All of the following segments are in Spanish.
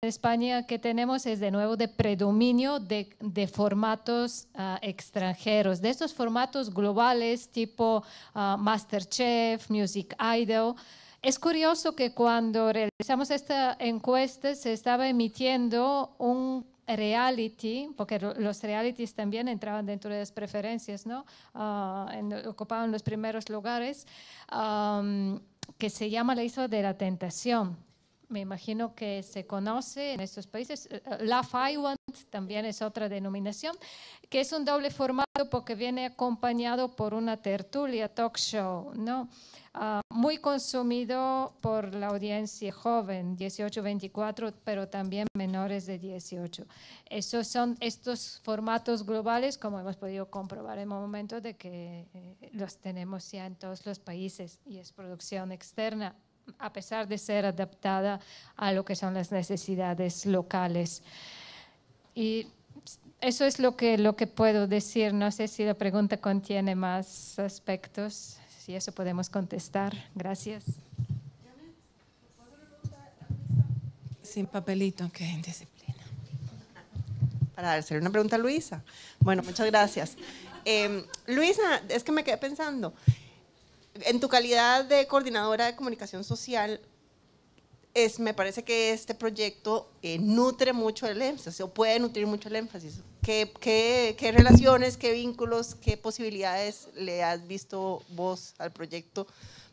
en España que tenemos es de nuevo de predominio de formatos extranjeros, de estos formatos globales tipo MasterChef, Music Idol. Es curioso que cuando realizamos esta encuesta se estaba emitiendo un reality, porque los realities también entraban dentro de las preferencias, ¿no? Ocupaban los primeros lugares, que se llama La Isla de la Tentación. Me imagino que se conoce en estos países. Love Island también es otra denominación, que es un doble formato porque viene acompañado por una tertulia, talk show, ¿no? Muy consumido por la audiencia joven, 18-24, pero también menores de 18. Esos son estos formatos globales, como hemos podido comprobar en el momento de que los tenemos ya en todos los países y es producción externa, a pesar de ser adaptada a lo que son las necesidades locales. Y eso es lo que puedo decir. No sé si la pregunta contiene más aspectos. Si eso podemos contestar. Gracias. Sin papelito, qué indisciplina. Para hacer una pregunta a Luisa. Bueno, muchas gracias. Luisa, es que me quedé pensando, en tu calidad de coordinadora de comunicación social, me parece que este proyecto nutre mucho el énfasis, o puede nutrir mucho el énfasis. ¿Qué relaciones, qué vínculos, qué posibilidades le has visto vos al proyecto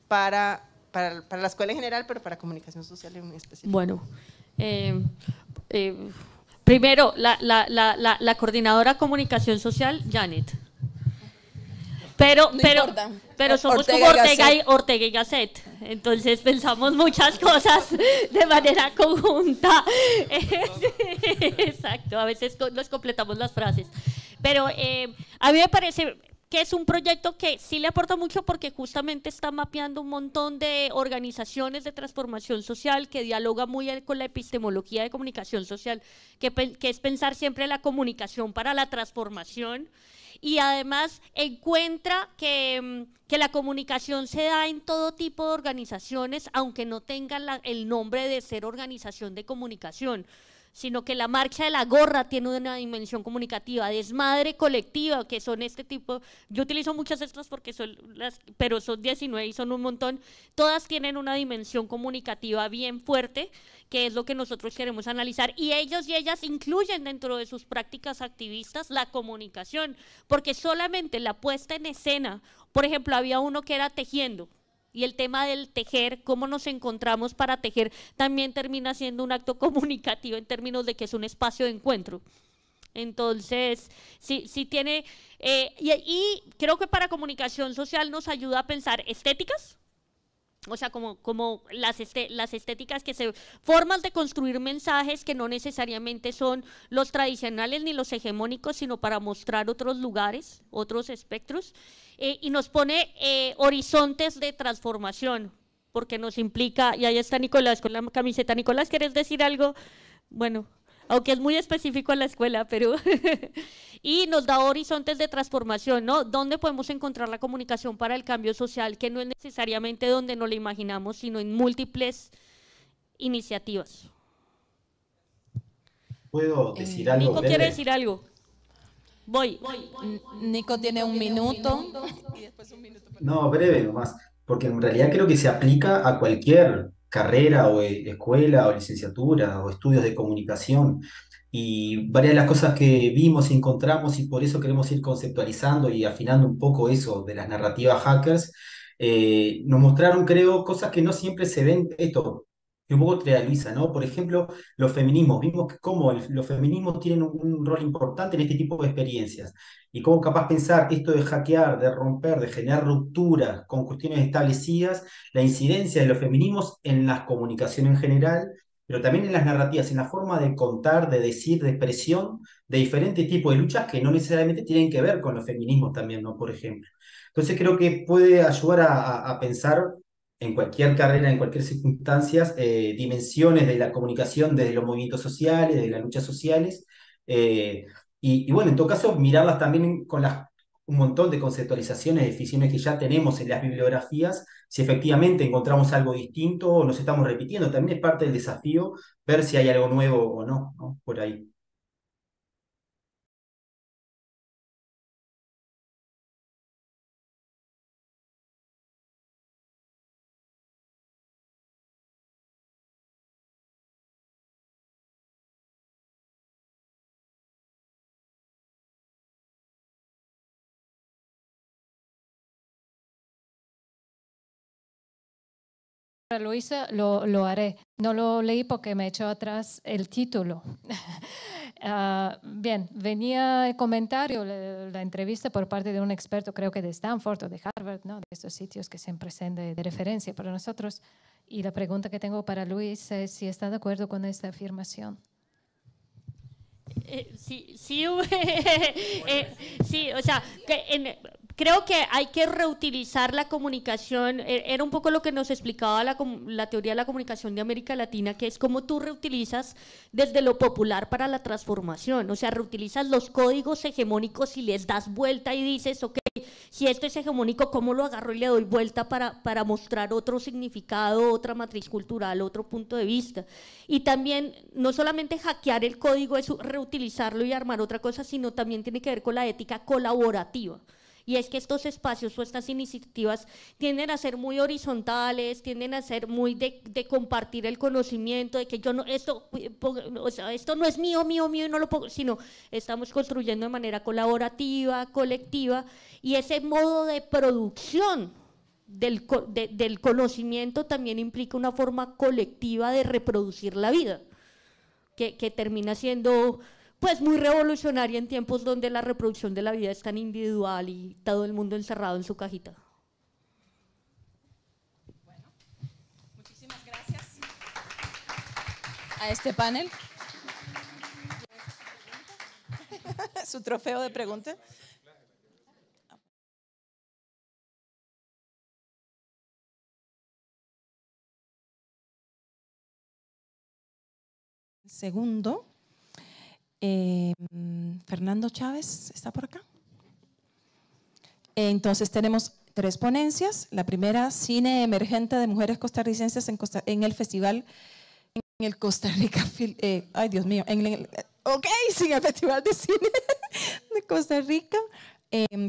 para la escuela en general, pero para comunicación social en específico? Bueno, primero, la coordinadora de comunicación social, Janet. Pero somos como Ortega y Gasset. Entonces pensamos muchas cosas de manera conjunta. Exacto, a veces nos completamos las frases. Pero a mí me parece que es un proyecto que sí le aporta mucho porque justamente está mapeando un montón de organizaciones de transformación social que dialoga muy con la epistemología de comunicación social, que es pensar siempre la comunicación para la transformación. Y además encuentra que la comunicación se da en todo tipo de organizaciones, aunque no tengan el nombre de ser organización de comunicación, sino que la marcha de la gorra tiene una dimensión comunicativa, desmadre colectiva, que son este tipo, yo utilizo muchas de estas porque pero son 19 y son un montón, todas tienen una dimensión comunicativa bien fuerte, que es lo que nosotros queremos analizar, y ellos y ellas incluyen dentro de sus prácticas activistas la comunicación, porque solamente la puesta en escena, por ejemplo, había uno que era tejiendo, y el tema del tejer, cómo nos encontramos para tejer, también termina siendo un acto comunicativo en términos de que es un espacio de encuentro. Entonces, sí tiene, y creo que para comunicación social nos ayuda a pensar estéticas, o sea, como las estéticas formas de construir mensajes que no necesariamente son los tradicionales ni los hegemónicos, sino para mostrar otros lugares, otros espectros, y nos pone horizontes de transformación, porque nos implica, y ahí está Nicolás con la camiseta. Nicolás, ¿quieres decir algo? Bueno, aunque es muy específico en la escuela, pero y nos da horizontes de transformación, ¿no? ¿Dónde podemos encontrar la comunicación para el cambio social? Que no es necesariamente donde nos lo imaginamos, sino en múltiples iniciativas. ¿Puedo decir algo? Nico quiere decir algo. Voy. Nico tiene un minuto. No, breve nomás, porque en realidad creo que se aplica a cualquier carrera o escuela o licenciatura o estudios de comunicación. Y varias de las cosas que vimos y encontramos, y por eso queremos ir conceptualizando y afinando un poco eso de las narrativas hackers, nos mostraron, creo, cosas que no siempre se ven, esto, que un poco trivializa, ¿no? Por ejemplo, los feminismos. Vimos cómo los feminismos tienen un rol importante en este tipo de experiencias y cómo capaz pensar esto de hackear, de romper, de generar rupturas con cuestiones establecidas, la incidencia de los feminismos en las comunicaciones en general, pero también en las narrativas, en la forma de contar, de decir, de expresión de diferentes tipos de luchas que no necesariamente tienen que ver con los feminismos también, ¿no? Por ejemplo. Entonces creo que puede ayudar a pensar en cualquier carrera, en cualquier circunstancia, dimensiones de la comunicación desde los movimientos sociales, de las luchas sociales, y bueno, en todo caso, mirarlas también con un montón de conceptualizaciones, definiciones que ya tenemos en las bibliografías, si efectivamente encontramos algo distinto o nos estamos repitiendo. También es parte del desafío ver si hay algo nuevo o no, ¿no? Por ahí. Luisa, lo haré. No lo leí porque me echó atrás el título. Bien, venía el comentario, la entrevista por parte de un experto, creo que de Stanford o de Harvard, ¿no? De estos sitios que siempre son de referencia para nosotros. Y la pregunta que tengo para Luis es si está de acuerdo con esta afirmación. Sí, sí, sí, o sea, creo que hay que reutilizar la comunicación. Era un poco lo que nos explicaba la teoría de la comunicación de América Latina, que es cómo tú reutilizas desde lo popular para la transformación. O sea, reutilizas los códigos hegemónicos y les das vuelta y dices, ok, si esto es hegemónico, ¿cómo lo agarro y le doy vuelta para mostrar otro significado, otra matriz cultural, otro punto de vista? Y también, no solamente hackear el código es reutilizarlo y armar otra cosa, sino también tiene que ver con la ética colaborativa. Y es que estos espacios o estas iniciativas tienden a ser muy horizontales, tienden a ser muy de compartir el conocimiento, de que yo no, o sea, esto no es mío, y no lo pongo, sino estamos construyendo de manera colaborativa, colectiva, y ese modo de producción del conocimiento también implica una forma colectiva de reproducir la vida, que termina siendo pues muy revolucionaria en tiempos donde la reproducción de la vida es tan individual y todo el mundo encerrado en su cajita. Bueno, muchísimas gracias a este panel. Su trofeo de pregunta. Segundo. Fernando Chávez está por acá. Entonces tenemos 3 ponencias. La primera, cine emergente de mujeres costarricenses en el festival, en el Costa Rica, ay Dios mío, en el Festival de Cine de Costa Rica.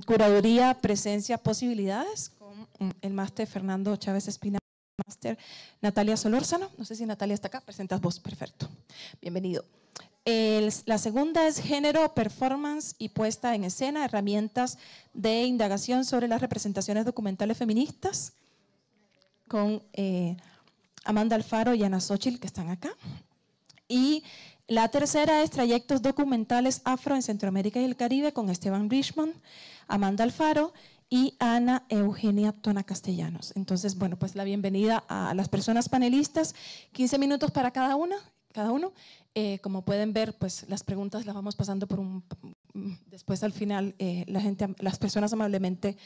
Curaduría, presencia, posibilidades, con el máster Fernando Chávez Espina, máster Natalia Solórzano. No sé si Natalia está acá, presentas vos, perfecto. Bienvenido. La segunda es género, performance y puesta en escena, herramientas de indagación sobre las representaciones documentales feministas, con Amanda Alfaro y Ana Xochitl, que están acá. Y la tercera es trayectos documentales afro en Centroamérica y el Caribe, con Esteban Richmond, Amanda Alfaro y Ana Eugenia Tona Castellanos. Entonces, bueno, pues la bienvenida a las personas panelistas, 15 minutos para cada uno. Como pueden ver, pues las preguntas las vamos pasando después al final las personas amablemente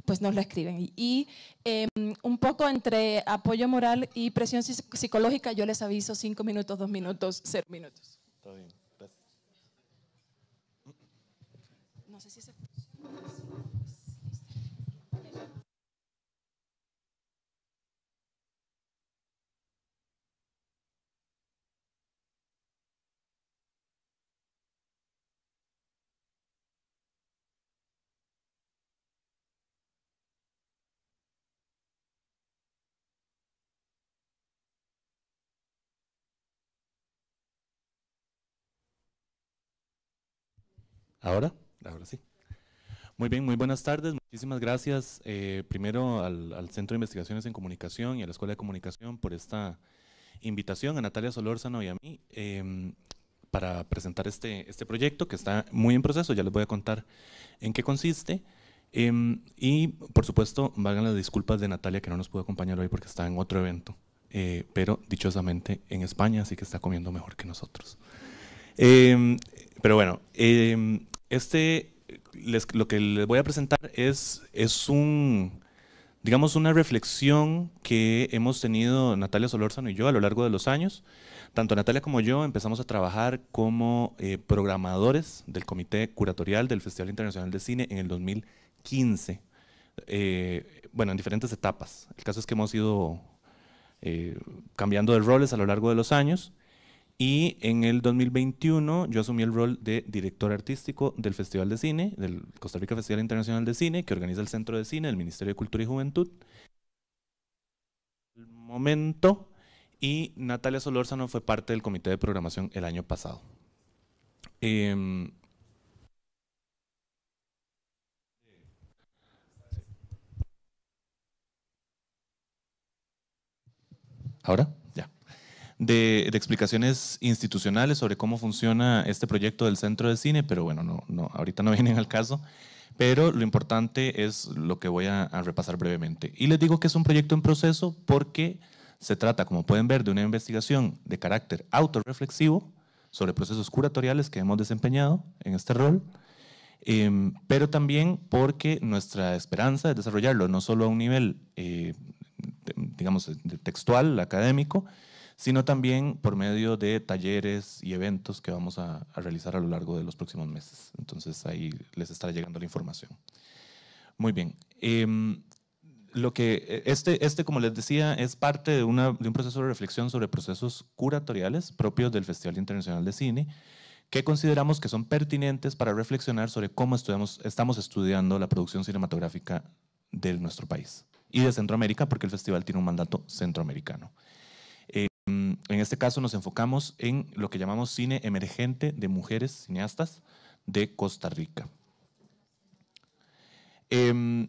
pues nos la escriben. Y un poco entre apoyo moral y presión psicológica, yo les aviso 5 minutos, 2 minutos, 0 minutos. Está bien, gracias. No sé si se... Ahora sí. Muy bien, muy buenas tardes. Muchísimas gracias primero al Centro de Investigaciones en Comunicación y a la Escuela de Comunicación por esta invitación, a Natalia Solórzano y a mí, para presentar este proyecto que está muy en proceso. Ya les voy a contar en qué consiste. Y por supuesto, valgan las disculpas de Natalia, que no nos pudo acompañar hoy porque está en otro evento, pero dichosamente en España, así que está comiendo mejor que nosotros. Pero bueno, lo que les voy a presentar es digamos, una reflexión que hemos tenido Natalia Solórzano y yo a lo largo de los años. Tanto Natalia como yo empezamos a trabajar como programadores del Comité Curatorial del Festival Internacional de Cine en el 2015. bueno, en diferentes etapas. El caso es que hemos ido cambiando de roles a lo largo de los años, y en el 2021 yo asumí el rol de director artístico del Festival de Cine, del Costa Rica Festival Internacional de Cine, que organiza el Centro de Cine del Ministerio de Cultura y Juventud. El momento, y Natalia Solórzano fue parte del comité de programación el año pasado. ¿Ahora? Ya. De explicaciones institucionales sobre cómo funciona este proyecto del Centro de Cine, pero bueno, ahorita no vienen al caso. Pero lo importante es lo que voy a repasar brevemente. Y les digo que es un proyecto en proceso porque se trata, como pueden ver, de una investigación de carácter autorreflexivo sobre procesos curatoriales que hemos desempeñado en este rol, pero también porque nuestra esperanza es desarrollarlo no solo a un nivel, digamos, textual, académico, sino también por medio de talleres y eventos que vamos a realizar a lo largo de los próximos meses. Entonces ahí les estará llegando la información. Muy bien. Lo que como les decía, es parte de un proceso de reflexión sobre procesos curatoriales propios del Festival Internacional de Cine, que consideramos que son pertinentes para reflexionar sobre cómo estamos estudiando la producción cinematográfica de nuestro país y de Centroamérica, porque el festival tiene un mandato centroamericano. En este caso nos enfocamos en lo que llamamos cine emergente de mujeres cineastas de Costa Rica. El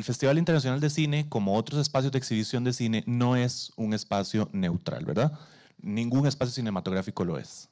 Festival Internacional de Cine, como otros espacios de exhibición de cine, no es un espacio neutral, ¿verdad? Ningún espacio cinematográfico lo es.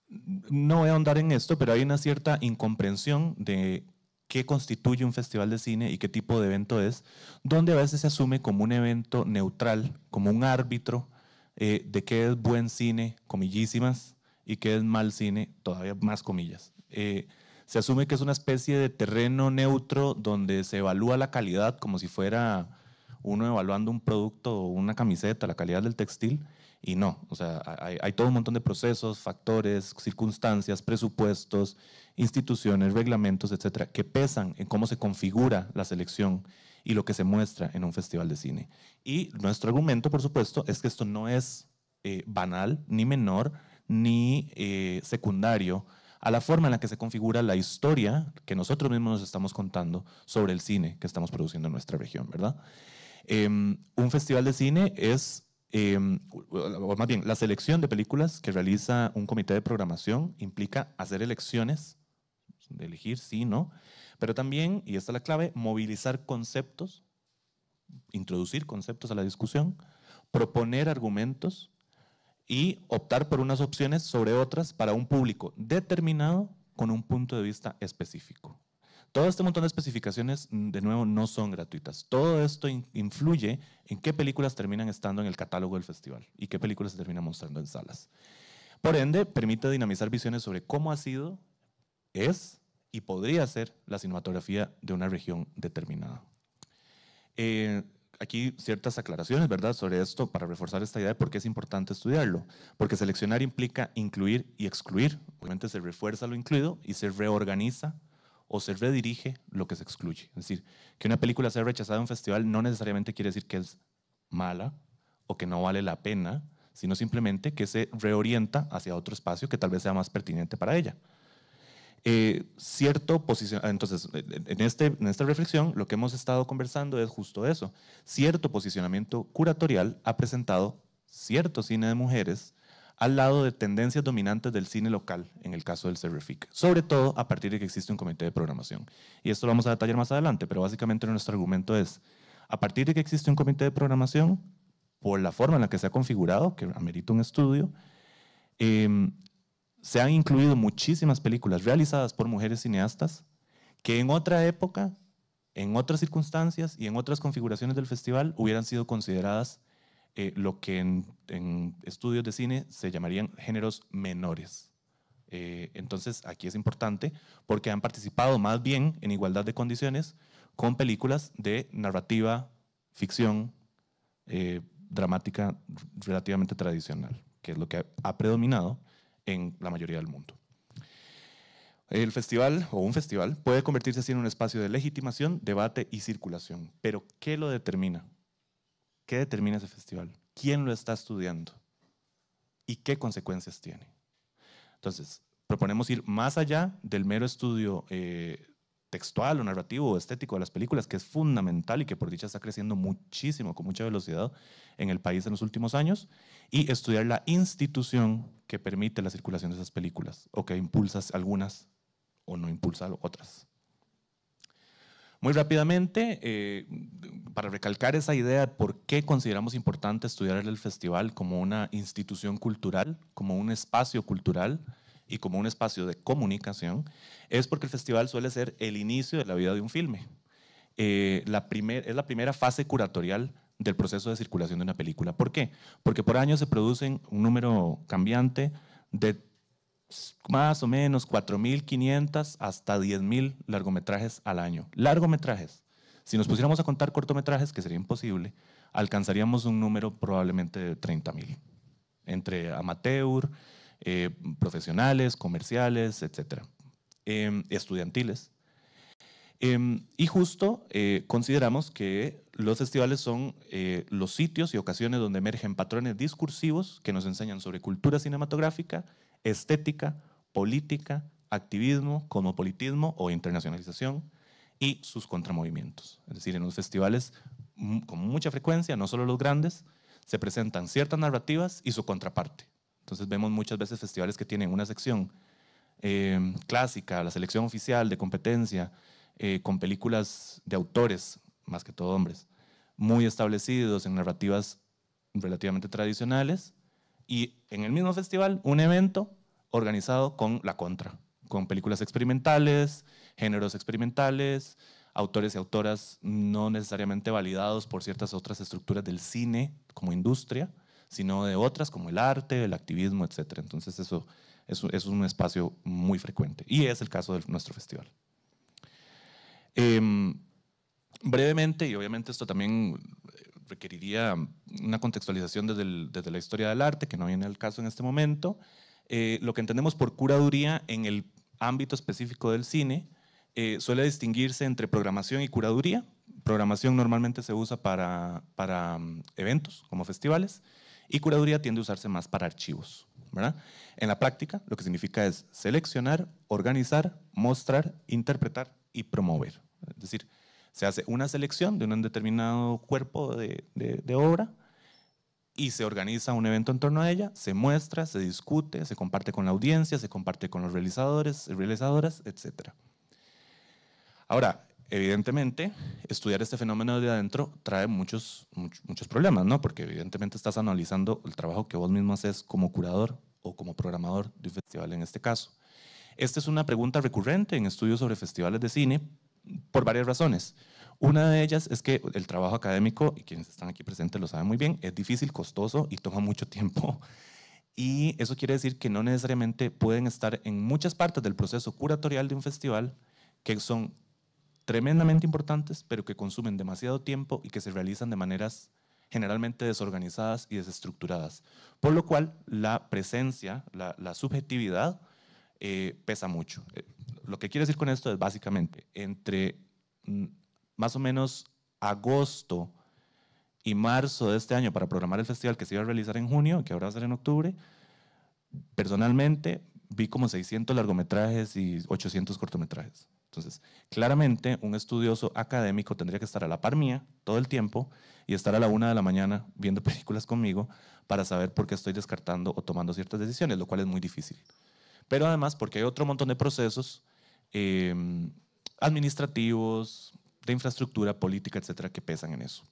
No voy a ahondar en esto, pero hay una cierta incomprensión de qué constituye un festival de cine y qué tipo de evento es, donde a veces se asume como un evento neutral, como un árbitro de qué es buen cine, comillísimas, y qué es mal cine, todavía más comillas. Se asume que es una especie de terreno neutro donde se evalúa la calidad como si fuera uno evaluando un producto o una camiseta, la calidad del textil, y no. O sea, hay todo un montón de procesos, factores, circunstancias, presupuestos, instituciones, reglamentos, etcétera, que pesan en cómo se configura la selección y lo que se muestra en un festival de cine. Y nuestro argumento, por supuesto, es que esto no es banal, ni menor, ni secundario a la forma en la que se configura la historia que nosotros mismos nos estamos contando sobre el cine que estamos produciendo en nuestra región, ¿verdad? Un festival de cine es, o más bien, la selección de películas que realiza un comité de programación implica hacer elecciones, de elegir sí, no, pero también, y esta es la clave, movilizar conceptos, introducir conceptos a la discusión, proponer argumentos y optar por unas opciones sobre otras para un público determinado con un punto de vista específico. Todo este montón de especificaciones, de nuevo, no son gratuitas. Todo esto influye en qué películas terminan estando en el catálogo del festival y qué películas se terminan mostrando en salas. Por ende, permite dinamizar visiones sobre cómo ha sido, es y podría ser la cinematografía de una región determinada. Aquí ciertas aclaraciones, ¿verdad?, sobre esto para reforzar esta idea de por qué es importante estudiarlo. Porque seleccionar implica incluir y excluir. Obviamente se refuerza lo incluido y se reorganiza o se redirige lo que se excluye. Es decir, que una película sea rechazada en un festival no necesariamente quiere decir que es mala o que no vale la pena, sino simplemente que se reorienta hacia otro espacio que tal vez sea más pertinente para ella. Entonces, en esta reflexión, lo que hemos estado conversando es justo eso. Cierto posicionamiento curatorial ha presentado cierto cine de mujeres al lado de tendencias dominantes del cine local, en el caso del CERREFIC, sobre todo a partir de que existe un comité de programación. Y esto lo vamos a detallar más adelante, pero básicamente nuestro argumento es, a partir de que existe un comité de programación, por la forma en la que se ha configurado, que amerita un estudio, se han incluido muchísimas películas realizadas por mujeres cineastas que en otra época, en otras circunstancias y en otras configuraciones del festival hubieran sido consideradas lo que en estudios de cine se llamarían géneros menores. Entonces, aquí es importante porque han participado más bien en igualdad de condiciones con películas de narrativa, ficción, dramática relativamente tradicional, que es lo que ha predominado en la mayoría del mundo. El festival, o un festival, puede convertirse así en un espacio de legitimación, debate y circulación. Pero, ¿qué lo determina? ¿Qué determina ese festival? ¿Quién lo está estudiando? ¿Y qué consecuencias tiene? Entonces, proponemos ir más allá del mero estudio textual o narrativo o estético de las películas, que es fundamental y que por dicha está creciendo muchísimo, con mucha velocidad en el país en los últimos años, y estudiar la institución que permite la circulación de esas películas, o que impulsa algunas o no impulsa otras. Muy rápidamente, para recalcar esa idea de por qué consideramos importante estudiar el festival como una institución cultural, como un espacio cultural y como un espacio de comunicación, es porque el festival suele ser el inicio de la vida de un filme. Es la primera fase curatorial del proceso de circulación de una película. ¿Por qué? Porque por año se producen un número cambiante de más o menos 4.500 hasta 10.000 largometrajes al año. Largometrajes. Si nos pusiéramos a contar cortometrajes, que sería imposible, alcanzaríamos un número probablemente de 30.000, entre amateur, profesionales, comerciales, etc., estudiantiles. Y justo consideramos que los festivales son los sitios y ocasiones donde emergen patrones discursivos que nos enseñan sobre cultura cinematográfica, estética, política, activismo, cosmopolitismo o internacionalización y sus contramovimientos. Es decir, en los festivales con mucha frecuencia, no solo los grandes, se presentan ciertas narrativas y su contraparte. Entonces vemos muchas veces festivales que tienen una sección clásica, la selección oficial de competencia, con películas de autores, más que todo hombres, muy establecidos en narrativas relativamente tradicionales, y en el mismo festival un evento organizado con la contra, con películas experimentales, géneros experimentales, autores y autoras no necesariamente validados por ciertas otras estructuras del cine como industria, sino de otras como el arte, el activismo, etc. Entonces eso es un espacio muy frecuente y es el caso de nuestro festival. Brevemente, y obviamente esto también requeriría una contextualización desde la historia del arte, que no viene al caso en este momento, lo que entendemos por curaduría en el ámbito específico del cine suele distinguirse entre programación y curaduría. Programación normalmente se usa para eventos como festivales y curaduría tiende a usarse más para archivos, ¿verdad? En la práctica lo que significa es seleccionar, organizar, mostrar, interpretar y promover. Es decir, se hace una selección de un determinado cuerpo de obra y se organiza un evento en torno a ella, se muestra, se discute, se comparte con la audiencia, se comparte con los realizadores, realizadoras, etc. Ahora, evidentemente, estudiar este fenómeno de adentro trae muchos problemas, ¿no? Porque evidentemente estás analizando el trabajo que vos mismo haces como curador o como programador de un festival en este caso. Esta es una pregunta recurrente en estudios sobre festivales de cine por varias razones. Una de ellas es que el trabajo académico, y quienes están aquí presentes lo saben muy bien, es difícil, costoso y toma mucho tiempo. Y eso quiere decir que no necesariamente pueden estar en muchas partes del proceso curatorial de un festival que son tremendamente importantes, pero que consumen demasiado tiempo y que se realizan de maneras generalmente desorganizadas y desestructuradas. Por lo cual, la presencia, la subjetividad, pesa mucho. Lo que quiero decir con esto es básicamente entre más o menos agosto y marzo de este año para programar el festival que se iba a realizar en junio, que ahora va a ser en octubre, personalmente vi como 600 largometrajes y 800 cortometrajes. Entonces, claramente un estudioso académico tendría que estar a la par mía todo el tiempo y estar a la 1 de la mañana viendo películas conmigo para saber por qué estoy descartando o tomando ciertas decisiones, lo cual es muy difícil. Pero además porque hay otro montón de procesos administrativos, de infraestructura, política, etcétera, que pesan en eso.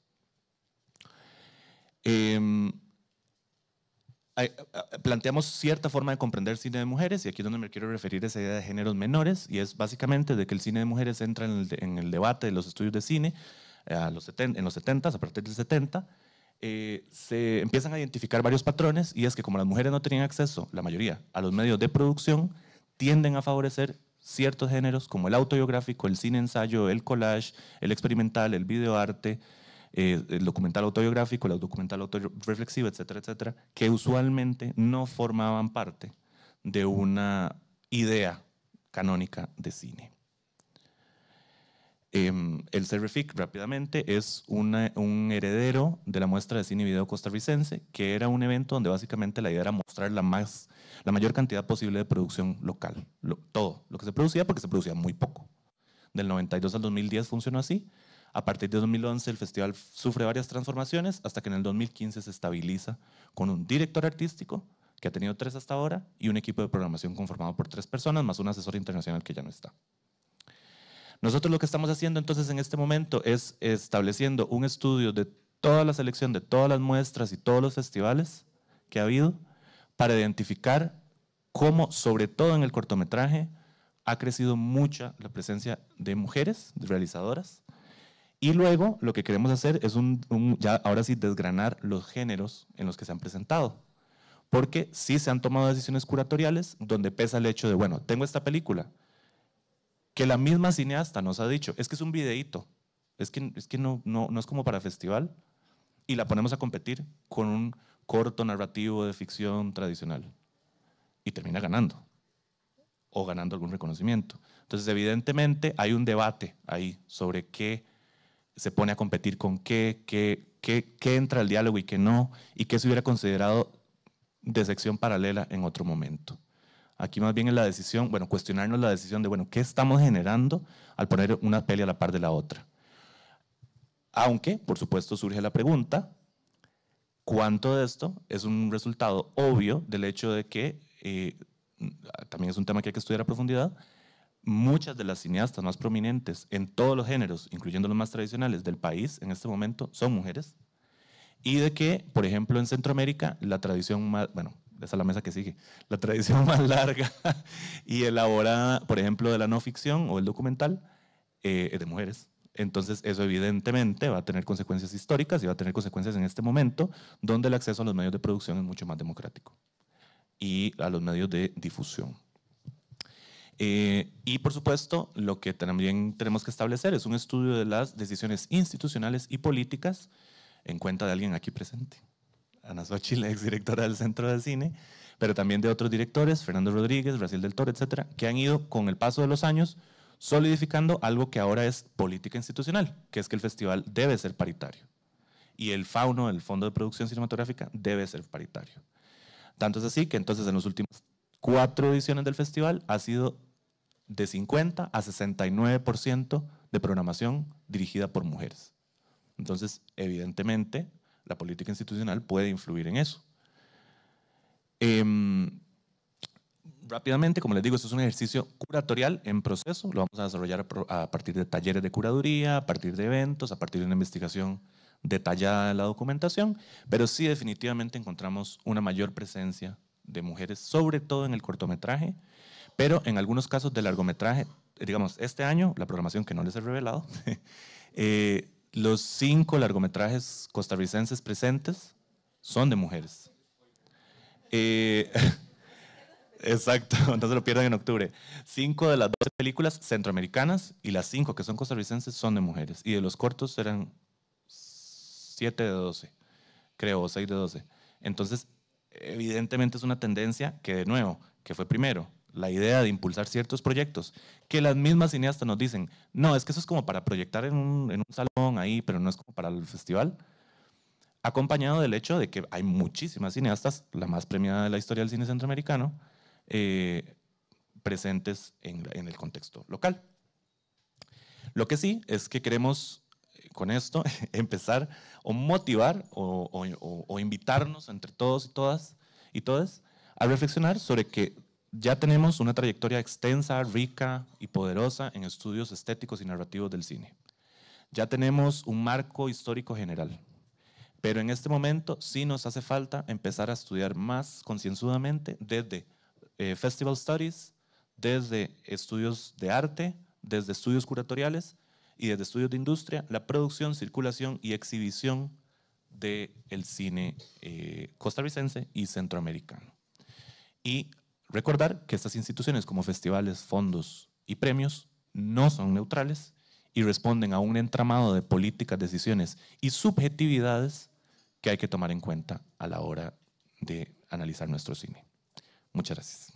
Planteamos cierta forma de comprender cine de mujeres y aquí es donde me quiero referir a esa idea de géneros menores y es básicamente de que el cine de mujeres entra en el debate de los estudios de cine en los 70, a partir del 70, se empiezan a identificar varios patrones y es que como las mujeres no tenían acceso, la mayoría, a los medios de producción, tienden a favorecer ciertos géneros como el autobiográfico, el cine ensayo, el collage, el experimental, el videoarte, el documental autobiográfico, el documental autorreflexivo, etcétera, etcétera, que usualmente no formaban parte de una idea Canónica de Cine. El CERVEFIC, rápidamente, es un heredero de la muestra de cine y video costarricense, que era un evento donde básicamente la idea era mostrar la mayor cantidad posible de producción local. Todo lo que se producía, porque se producía muy poco. Del 92 al 2010 funcionó así. A partir de 2011 el festival sufre varias transformaciones hasta que en el 2015 se estabiliza con un director artístico, que ha tenido 3 hasta ahora, y un equipo de programación conformado por 3 personas, más un asesor internacional que ya no está. Nosotros lo que estamos haciendo entonces en este momento es estableciendo un estudio de toda la selección, de todas las muestras y todos los festivales que ha habido, para identificar cómo, sobre todo en el cortometraje, ha crecido mucha la presencia de mujeres, de realizadoras, y luego lo que queremos hacer es ya ahora sí desgranar los géneros en los que se han presentado, porque sí se han tomado decisiones curatoriales donde pesa el hecho de, bueno, tengo esta película, que la misma cineasta nos ha dicho, es que es un videíto, es que no es como para festival, y la ponemos a competir con un corto narrativo de ficción tradicional, y termina ganando, o ganando algún reconocimiento. Entonces, evidentemente, hay un debate ahí sobre qué se pone a competir con qué entra al diálogo y qué no, y qué se hubiera considerado de sección paralela en otro momento. Aquí más bien es la decisión, bueno, cuestionarnos la decisión de, bueno, ¿qué estamos generando al poner una peli a la par de la otra? Aunque, por supuesto, surge la pregunta, ¿cuánto de esto es un resultado obvio del hecho de que, también es un tema que hay que estudiar a profundidad, muchas de las cineastas más prominentes en todos los géneros, incluyendo los más tradicionales del país en este momento, son mujeres? Y de que, por ejemplo, en Centroamérica, la tradición más, bueno, esa es la mesa que sigue, la tradición más larga y elaborada, por ejemplo, de la no ficción o el documental, es de mujeres. Entonces, eso evidentemente va a tener consecuencias históricas y va a tener consecuencias en este momento, donde el acceso a los medios de producción es mucho más democrático y a los medios de difusión. Y por supuesto, lo que también tenemos que establecer es un estudio de las decisiones institucionales y políticas en cuenta de alguien aquí presente. Ana Xochitl, la exdirectora del Centro de Cine, pero también de otros directores, Fernando Rodríguez, Brasil del Toro, etcétera, que han ido con el paso de los años solidificando algo que ahora es política institucional, que es que el festival debe ser paritario. Y el FAUNO, el Fondo de Producción Cinematográfica, debe ser paritario. Tanto es así que entonces en las últimas 4 ediciones del festival ha sido de 50 a 69% de programación dirigida por mujeres. Entonces, evidentemente, la política institucional puede influir en eso. Rápidamente, como les digo, esto es un ejercicio curatorial en proceso. Lo vamos a desarrollar a partir de talleres de curaduría, a partir de eventos, a partir de una investigación detallada de la documentación, pero sí definitivamente encontramos una mayor presencia de mujeres, sobre todo en el cortometraje, pero en algunos casos de largometraje. Digamos, este año, la programación que no les he revelado, los 5 largometrajes costarricenses presentes son de mujeres. Exacto, no se lo pierdan en octubre. 5 de las 12 películas centroamericanas y las 5 que son costarricenses son de mujeres. Y de los cortos eran 7 de 12, creo, o 6 de 12. Entonces, evidentemente es una tendencia que, de nuevo, que fue primero la idea de impulsar ciertos proyectos, que las mismas cineastas nos dicen, no, es que eso es como para proyectar en un salón ahí, pero no es como para el festival, acompañado del hecho de que hay muchísimas cineastas, la más premiada de la historia del cine centroamericano, presentes en el contexto local. Lo que sí es que queremos con esto empezar o motivar o invitarnos entre todos y todas y todas a reflexionar sobre que ya tenemos una trayectoria extensa, rica y poderosa en estudios estéticos y narrativos del cine. Ya tenemos un marco histórico general, pero en este momento sí nos hace falta empezar a estudiar más concienzudamente desde Festival Studies, desde estudios de arte, desde estudios curatoriales y desde estudios de industria, la producción, circulación y exhibición del cine costarricense y centroamericano. Y recordar que estas instituciones como festivales, fondos y premios no son neutrales y responden a un entramado de políticas, decisiones y subjetividades que hay que tomar en cuenta a la hora de analizar nuestro cine. Muchas gracias.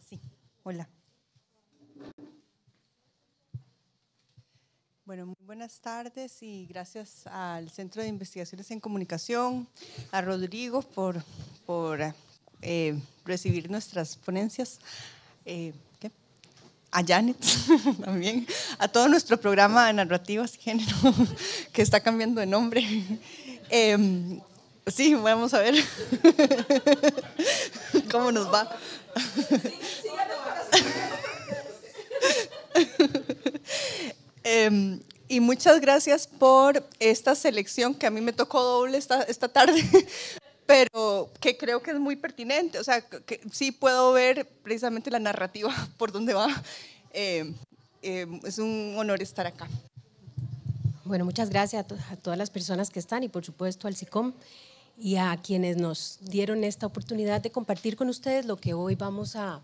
Sí, hola. Bueno, muy buenas tardes y gracias al Centro de Investigaciones en Comunicación, a Rodrigo por recibir nuestras ponencias, a Janet también, a todo nuestro programa de narrativas y género que está cambiando de nombre. Sí, vamos a ver cómo nos va. Y muchas gracias por esta selección que a mí me tocó doble esta tarde, pero que creo que es muy pertinente. O sea, que sí puedo ver precisamente la narrativa por dónde va. Es un honor estar acá. Bueno, muchas gracias a todas las personas que están y por supuesto al SICOM y a quienes nos dieron esta oportunidad de compartir con ustedes lo que hoy vamos a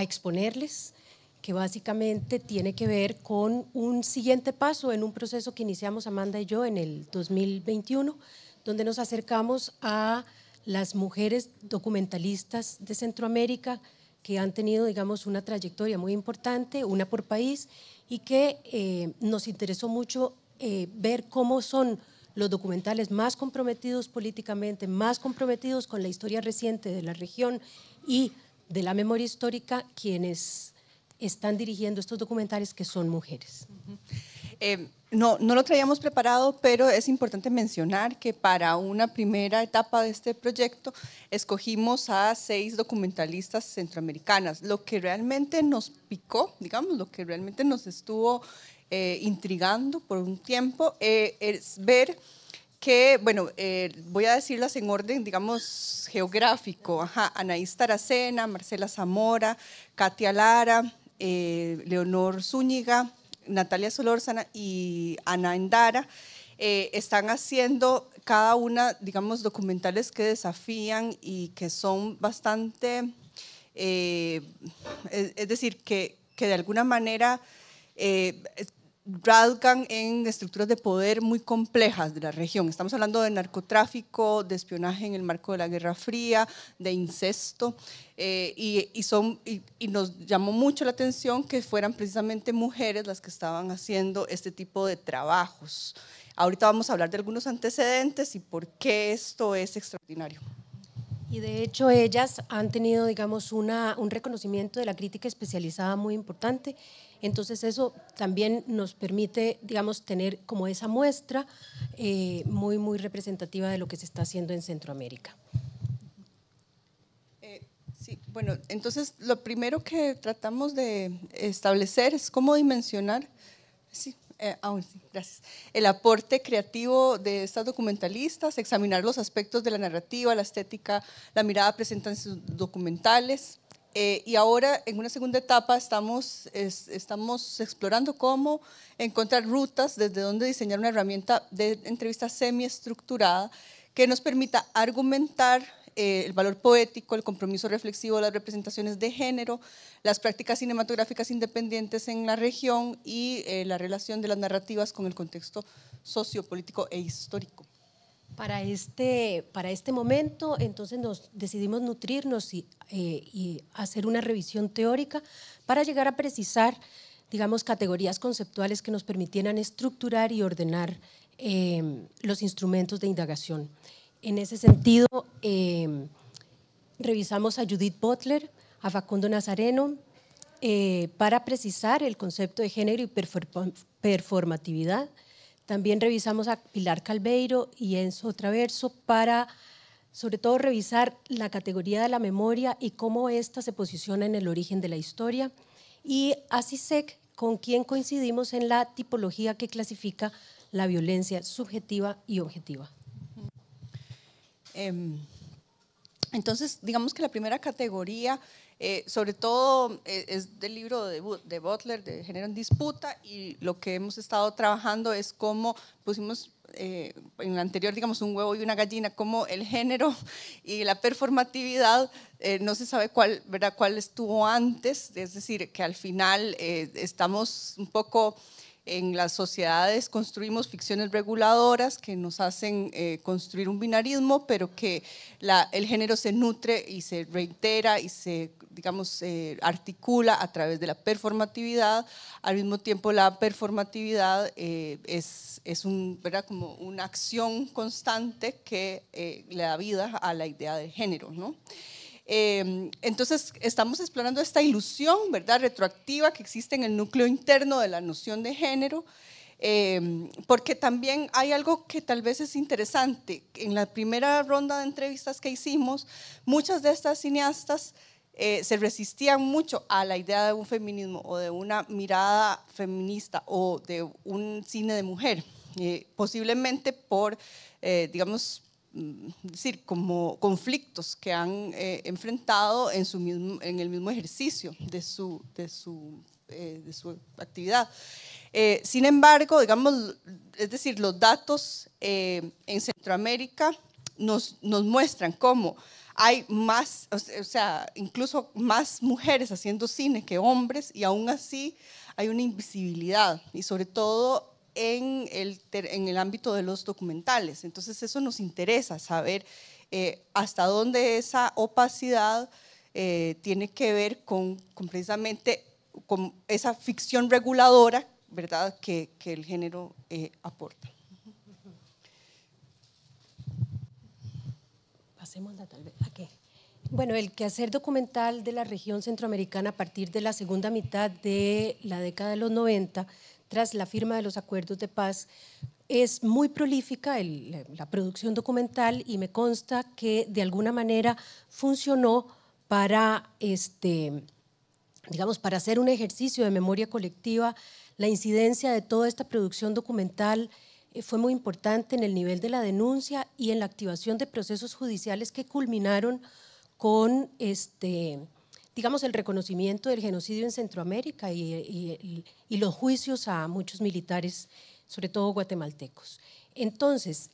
exponerles, que básicamente tiene que ver con un siguiente paso en un proceso que iniciamos Amanda y yo en el 2021, donde nos acercamos a las mujeres documentalistas de Centroamérica que han tenido, digamos, una trayectoria muy importante, una por país, y que nos interesó mucho ver cómo son los documentales más comprometidos políticamente, más comprometidos con la historia reciente de la región y de la memoria histórica, quienes están dirigiendo estos documentales, que son mujeres. No lo traíamos preparado, pero es importante mencionar que para una primera etapa de este proyecto escogimos a 6 documentalistas centroamericanas. Lo que realmente nos picó, digamos, lo que realmente nos estuvo intrigando por un tiempo es ver que, bueno, voy a decirlas en orden, digamos, geográfico. Anaís Taracena, Marcela Zamora, Katia Lara, Leonor Zúñiga, Natalia Solórzana y Ana Endara están haciendo cada una, digamos, documentales que desafían y que son bastante, es decir, que de alguna manera rasgan en estructuras de poder muy complejas de la región. Estamos hablando de narcotráfico, de espionaje en el marco de la Guerra Fría, de incesto, y nos llamó mucho la atención que fueran precisamente mujeres las que estaban haciendo este tipo de trabajos. Ahorita vamos a hablar de algunos antecedentes y por qué esto es extraordinario. Y de hecho ellas han tenido, digamos, un reconocimiento de la crítica especializada muy importante. Entonces eso también nos permite, digamos, tener como esa muestra muy, muy representativa de lo que se está haciendo en Centroamérica. Sí, bueno, entonces lo primero que tratamos de establecer es cómo dimensionar, sí, sí, gracias, el aporte creativo de estas documentalistas, examinar los aspectos de la narrativa, la estética, la mirada presente en sus documentales. Y ahora, en una segunda etapa, estamos explorando cómo encontrar rutas desde donde diseñar una herramienta de entrevista semiestructurada que nos permita argumentar el valor poético, el compromiso reflexivo de las representaciones de género, las prácticas cinematográficas independientes en la región y la relación de las narrativas con el contexto sociopolítico e histórico. Para este momento, entonces nos decidimos nutrirnos y hacer una revisión teórica para llegar a precisar, digamos, categorías conceptuales que nos permitieran estructurar y ordenar los instrumentos de indagación. En ese sentido, revisamos a Judith Butler, a Facundo Nazareno, para precisar el concepto de género y performatividad. También revisamos a Pilar Calveiro y Enzo Traverso para, sobre todo, revisar la categoría de la memoria y cómo ésta se posiciona en el origen de la historia. Y a Zizek, con quien coincidimos en la tipología que clasifica la violencia subjetiva y objetiva. Entonces, digamos que la primera categoría, sobre todo es del libro de Butler, de Género en Disputa, y lo que hemos estado trabajando es cómo pusimos en el anterior, digamos, un huevo y una gallina, cómo el género y la performatividad, no se sabe cuál, ¿verdad?, cuál estuvo antes, es decir, que al final estamos un poco… En las sociedades construimos ficciones reguladoras que nos hacen construir un binarismo, pero que el género se nutre y se reitera y se, digamos, articula a través de la performatividad. Al mismo tiempo, la performatividad es ¿verdad?, como una acción constante que le da vida a la idea de género, ¿no? Entonces estamos explorando esta ilusión, ¿verdad?, retroactiva que existe en el núcleo interno de la noción de género, porque también hay algo que tal vez es interesante. En la primera ronda de entrevistas que hicimos, muchas de estas cineastas se resistían mucho a la idea de un feminismo o de una mirada feminista o de un cine de mujer, posiblemente por, digamos, decir, como conflictos que han enfrentado en el mismo ejercicio de su actividad. Sin embargo, digamos, es decir, los datos en Centroamérica nos muestran cómo hay más, o sea, incluso más mujeres haciendo cine que hombres, y aún así hay una invisibilidad, y sobre todo en el ámbito de los documentales. Entonces eso nos interesa saber hasta dónde esa opacidad tiene que ver con precisamente con esa ficción reguladora, ¿verdad?, que el género aporta. Pasémosla tal vez. ¿A qué? Bueno, el quehacer documental de la región centroamericana a partir de la segunda mitad de la década de los 90, tras la firma de los acuerdos de paz, es muy prolífica la producción documental, y me consta que de alguna manera funcionó para, digamos, para hacer un ejercicio de memoria colectiva. La incidencia de toda esta producción documental fue muy importante en el nivel de la denuncia y en la activación de procesos judiciales que culminaron con digamos, el reconocimiento del genocidio en Centroamérica y los juicios a muchos militares, sobre todo guatemaltecos. Entonces,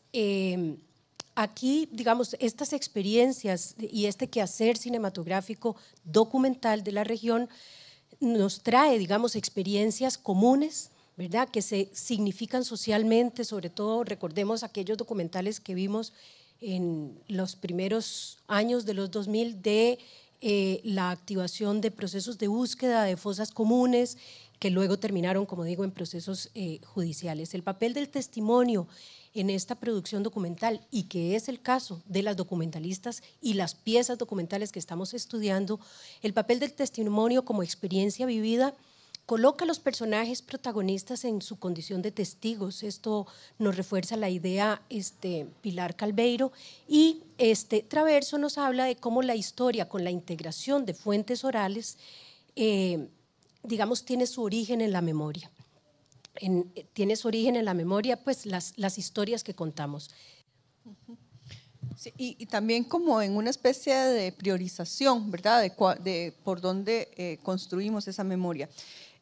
aquí, digamos, estas experiencias y este quehacer cinematográfico documental de la región nos trae, digamos, experiencias comunes, ¿verdad?, que se significan socialmente. Sobre todo recordemos aquellos documentales que vimos en los primeros años de los 2000 de la activación de procesos de búsqueda de fosas comunes, que luego terminaron, como digo, en procesos judiciales. El papel del testimonio en esta producción documental, y que es el caso de las documentalistas y las piezas documentales que estamos estudiando, el papel del testimonio como experiencia vivida coloca a los personajes protagonistas en su condición de testigos. Esto nos refuerza la idea Pilar Calveiro, y Traverso nos habla de cómo la historia, con la integración de fuentes orales, digamos, tiene su origen en la memoria. Tiene su origen en la memoria, pues las historias que contamos. Sí, y también como en una especie de priorización, ¿verdad?, de por dónde construimos esa memoria.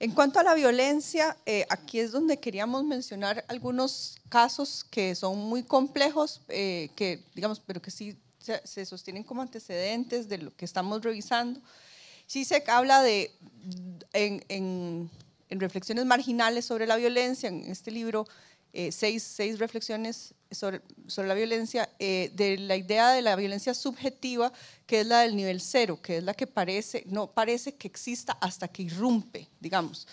En cuanto a la violencia, aquí es donde queríamos mencionar algunos casos que son muy complejos, que, digamos, pero que sí se sostienen como antecedentes de lo que estamos revisando. Zizek habla en Reflexiones Marginales sobre la Violencia, en este libro, 6 reflexiones sobre la violencia, de la idea de la violencia subjetiva, que es la del nivel cero, que es la que no parece que exista hasta que irrumpe, digamos.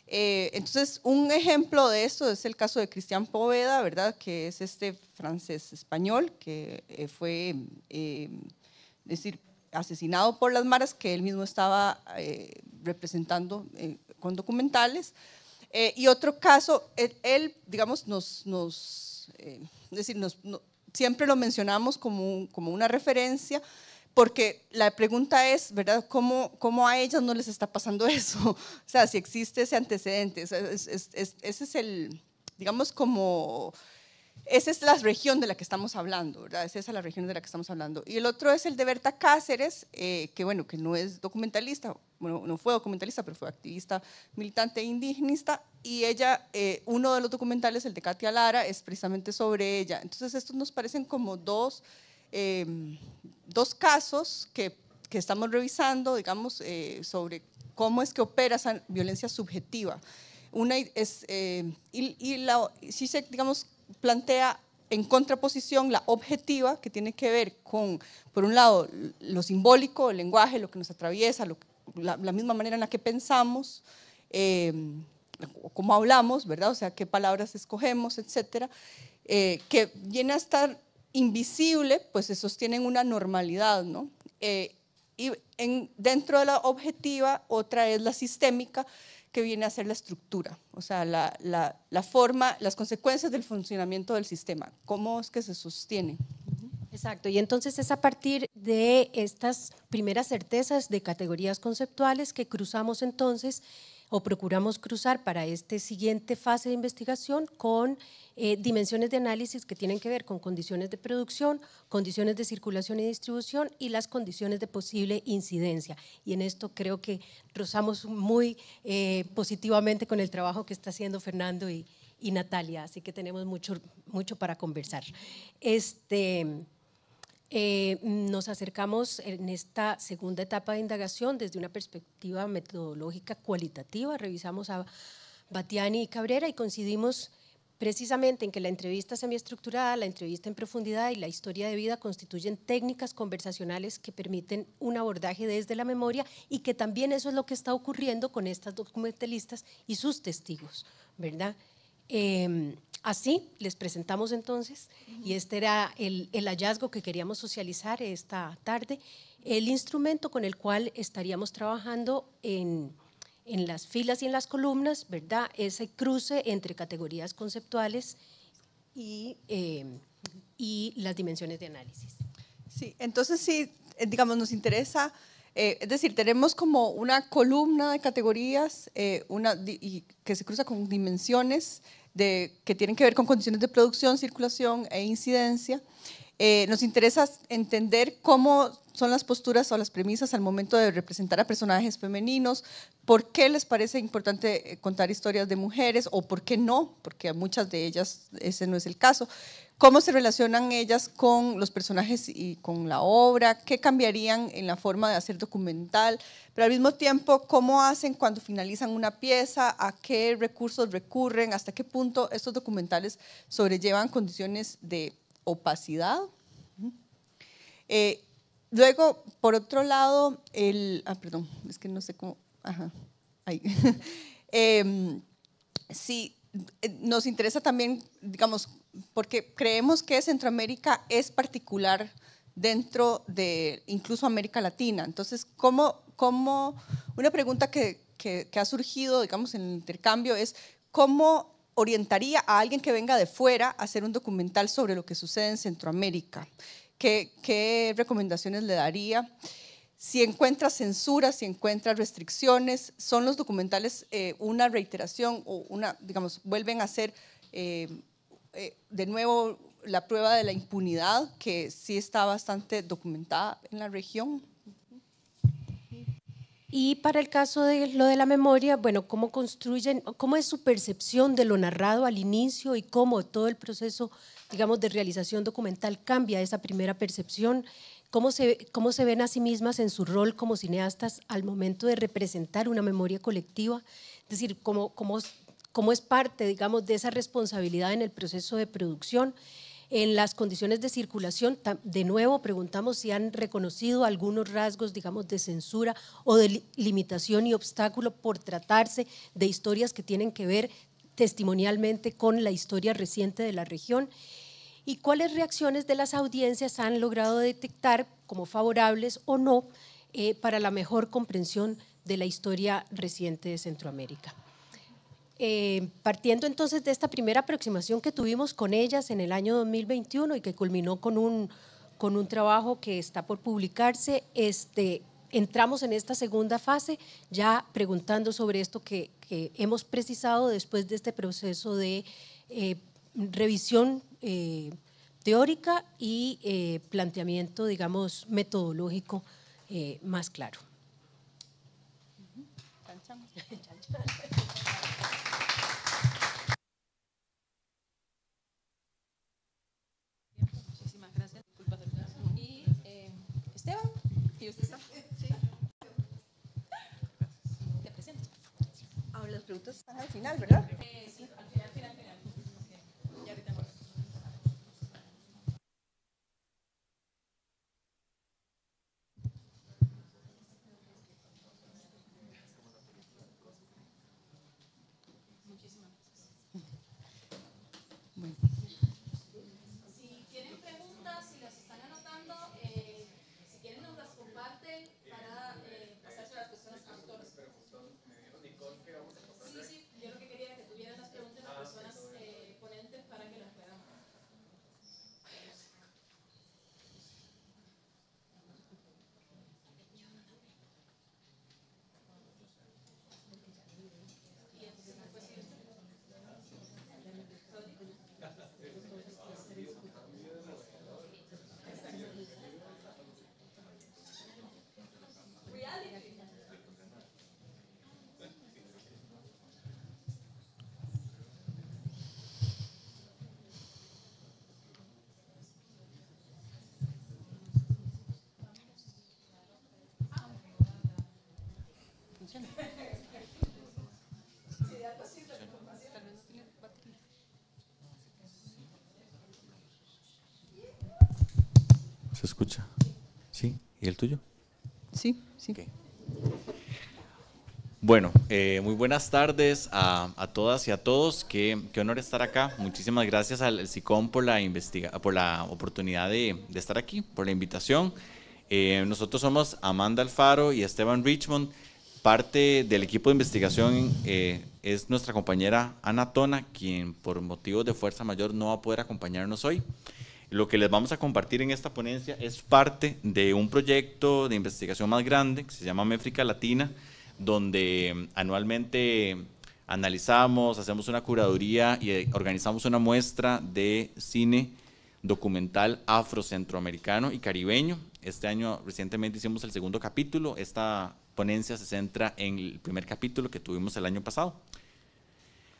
Entonces, un ejemplo de esto es el caso de Cristian Poveda, ¿verdad?, que es este francés-español que fue decir, asesinado por las maras que él mismo estaba representando con documentales. Y otro caso, él digamos, siempre lo mencionamos como una referencia, porque la pregunta es, ¿verdad?, ¿cómo a ellas no les está pasando eso? O sea, si existe ese antecedente. Ese es el, digamos, como Esa es la región de la que estamos hablando, ¿verdad? Esa es la región de la que estamos hablando. Y el otro es el de Berta Cáceres, que bueno, que no es documentalista, bueno, no fue documentalista, pero fue activista, militante e indigenista, y ella, uno de los documentales, el de Katia Lara, es precisamente sobre ella. Entonces estos nos parecen como dos casos que estamos revisando, digamos, sobre cómo es que opera esa violencia subjetiva. Una es, sí se, digamos, plantea en contraposición la objetiva, que tiene que ver con, por un lado, lo simbólico, el lenguaje, lo que nos atraviesa, la misma manera en la que pensamos, cómo hablamos, ¿verdad? O sea, qué palabras escogemos, etcétera, que viene a estar invisible, pues se sostienen una normalidad, ¿no? Y dentro de la objetiva, otra es la sistémica, que viene a ser la estructura, o sea, la forma, las consecuencias del funcionamiento del sistema, cómo es que se sostiene. Exacto, y entonces es a partir de estas primeras certezas de categorías conceptuales que cruzamos entonces o procuramos cruzar para esta siguiente fase de investigación con dimensiones de análisis que tienen que ver con condiciones de producción, condiciones de circulación y distribución y las condiciones de posible incidencia. Y en esto creo que rozamos muy positivamente con el trabajo que está haciendo Fernando y Natalia, así que tenemos mucho para conversar. Nos acercamos en esta segunda etapa de indagación desde una perspectiva metodológica cualitativa, revisamos a Battiani y Cabrera y coincidimos precisamente en que la entrevista semiestructurada, la entrevista en profundidad y la historia de vida constituyen técnicas conversacionales que permiten un abordaje desde la memoria y que también eso es lo que está ocurriendo con estas documentalistas y sus testigos, ¿verdad? Así les presentamos entonces, y este era el hallazgo que queríamos socializar esta tarde, el instrumento con el cual estaríamos trabajando en las filas y en las columnas, ¿verdad? Ese cruce entre categorías conceptuales y las dimensiones de análisis. Sí, entonces sí, digamos, nos interesa, es decir, tenemos como una columna de categorías y que se cruza con dimensiones que tienen que ver con condiciones de producción, circulación e incidencia. Nos interesa entender cómo son las posturas o las premisas al momento de representar a personajes femeninos, por qué les parece importante contar historias de mujeres o por qué no, porque a muchas de ellas ese no es el caso. Cómo se relacionan ellas con los personajes y con la obra, qué cambiarían en la forma de hacer documental, pero al mismo tiempo cómo hacen cuando finalizan una pieza, a qué recursos recurren, hasta qué punto estos documentales sobrellevan condiciones de opacidad. Luego, por otro lado, perdón, es que no sé cómo, ahí. Sí, nos interesa también, digamos, porque creemos que Centroamérica es particular dentro de incluso América Latina. Entonces, una pregunta que ha surgido, digamos, en el intercambio es ¿cómo orientaría a alguien que venga de fuera a hacer un documental sobre lo que sucede en Centroamérica? ¿Qué recomendaciones le daría? Si encuentra censura, si encuentra restricciones, ¿son los documentales una reiteración o digamos, vuelven a ser de nuevo la prueba de la impunidad que sí está bastante documentada en la región? Y para el caso de lo de la memoria, bueno, ¿cómo es su percepción de lo narrado al inicio y cómo todo el proceso, digamos, de realización documental cambia esa primera percepción? ¿Cómo se ven a sí mismas en su rol como cineastas al momento de representar una memoria colectiva? Es decir, ¿cómo es parte, digamos, de esa responsabilidad en el proceso de producción? En las condiciones de circulación, de nuevo preguntamos si han reconocido algunos rasgos, digamos, de censura o de limitación y obstáculo por tratarse de historias que tienen que ver testimonialmente con la historia reciente de la región. ¿Y cuáles reacciones de las audiencias han logrado detectar como favorables o no para la mejor comprensión de la historia reciente de Centroamérica? Partiendo entonces de esta primera aproximación que tuvimos con ellas en el año 2021 y que culminó con un trabajo que está por publicarse, entramos en esta segunda fase ya preguntando sobre esto que hemos precisado después de este proceso de revisión teórica y planteamiento, digamos, metodológico más claro. Muchísimas gracias. Y Esteban, ¿y usted está? Sí. Te presento. Ahora las preguntas están al final, ¿verdad? Sí, al final. Ya ahorita no. Muchísimas gracias. Bueno. Si tienen preguntas, si las están anotando, si quieren nos las comparten para pasarse a las personas autoras. Sí, yo lo que quería era que tuvieran las preguntas las personas ponentes para que las puedan. ¿Se escucha? ¿Sí? ¿Y el tuyo? Sí. Okay. Bueno, muy buenas tardes a todas y a todos. Qué honor estar acá. Muchísimas gracias al SICOM por la oportunidad de estar aquí, por la invitación. Nosotros somos Amanda Alfaro y Esteban Richmond. Parte del equipo de investigación es nuestra compañera Ana Tona, quien por motivos de fuerza mayor no va a poder acompañarnos hoy. Lo que les vamos a compartir en esta ponencia es parte de un proyecto de investigación más grande que se llama Méfrica Latina, donde anualmente analizamos, hacemos una curaduría y organizamos una muestra de cine documental afrocentroamericano y caribeño. Este año recientemente hicimos el segundo capítulo. Esta ponencia se centra en el primer capítulo que tuvimos el año pasado.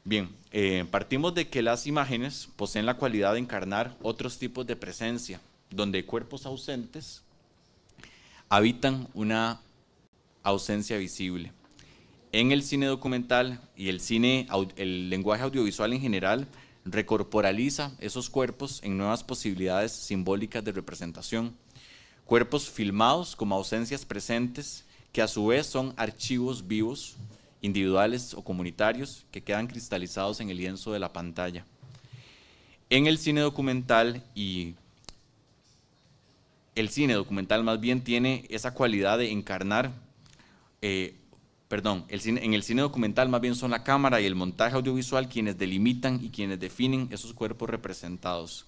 Bien, partimos de que las imágenes poseen la cualidad de encarnar otros tipos de presencia, donde cuerpos ausentes habitan una ausencia visible. En el cine documental y el lenguaje audiovisual en general recorporaliza esos cuerpos en nuevas posibilidades simbólicas de representación. Cuerpos filmados como ausencias presentes que a su vez son archivos vivos, individuales o comunitarios que quedan cristalizados en el lienzo de la pantalla. En el cine documental más bien tiene esa cualidad de encarnar, en el cine documental más bien son la cámara y el montaje audiovisual quienes delimitan y quienes definen esos cuerpos representados.